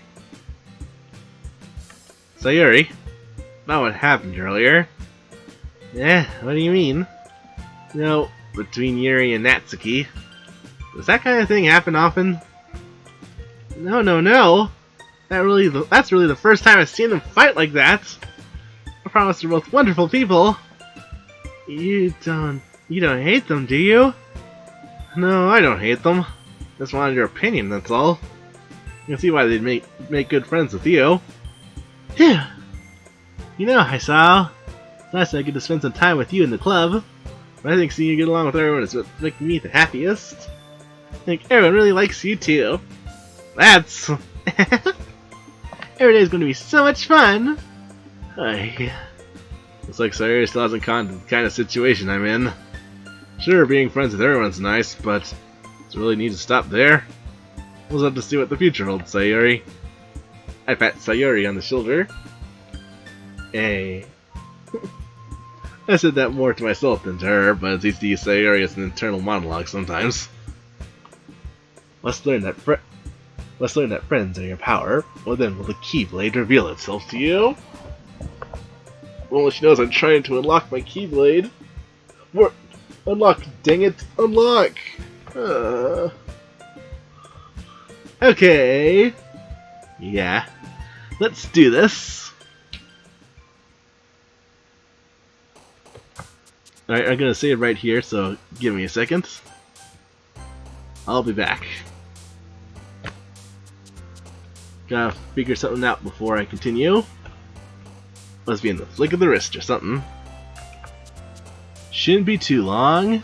Sayori, about what happened earlier. What do you mean? You know, between Yuri and Natsuki. Does that kind of thing happen often? No. That's really the first time I've seen them fight like that. I promise they're both wonderful people. You don't hate them, do you? No, I don't hate them. Just wanted your opinion, that's all. You can see why they'd make good friends with you. Phew. You know, Hisao, it's nice that I get to spend some time with you in the club. But I think seeing you get along with everyone is what's making me the happiest. I think everyone really likes you too. That's... Every day is going to be so much fun! Looks like Sayori still hasn't caught the kind of situation I'm in. Sure, being friends with everyone's nice, but does it really need to stop there? We'll have to see what the future holds, Sayori. I pat Sayori on the shoulder. Hey. I said that more to myself than to her, but it's easy to use Sayori as an internal monologue sometimes. Let's learn that friends are your power. Well then, will the Keyblade reveal itself to you? Well, she knows I'm trying to unlock my Keyblade. What? Unlock, dang it! Unlock! Okay. Yeah. Let's do this. Alright, I'm gonna save right here, so give me a second. I'll be back. Gotta figure something out before I continue. Must be in the flick of the wrist or something. Shouldn't be too long.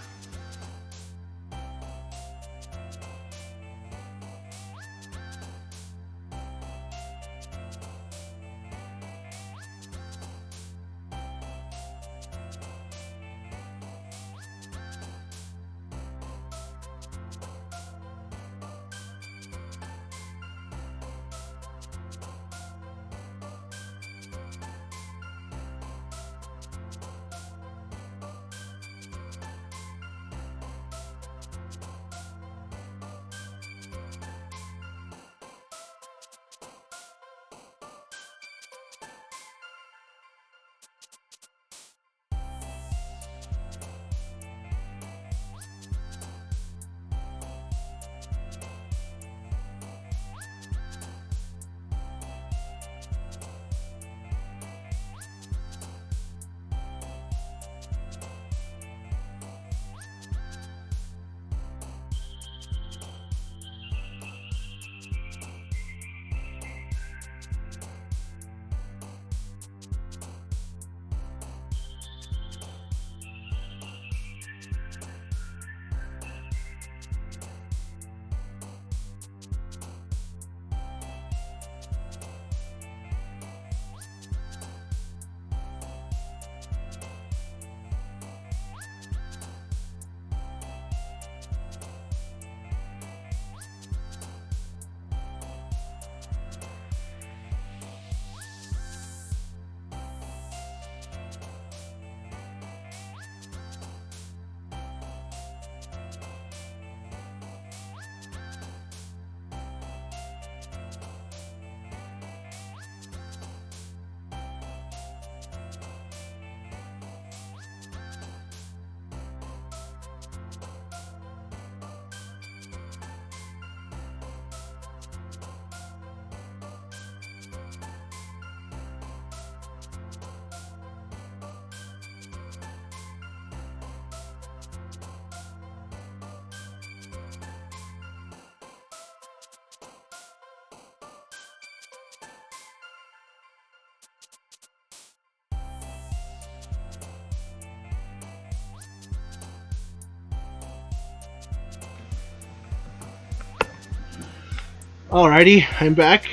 Alrighty, I'm back.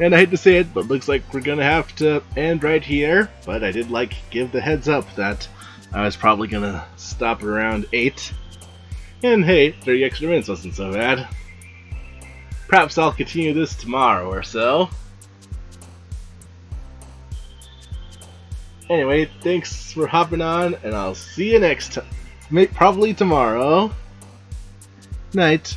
And I hate to say it, but looks like we're gonna have to end right here. But I did give the heads up that I was probably gonna stop around 8. And hey, 30 extra minutes wasn't so bad. Perhaps I'll continue this tomorrow or so. Anyway, thanks for hopping on, and I'll see you next time. Probably tomorrow. Night.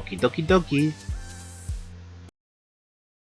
Doki Doki Doki.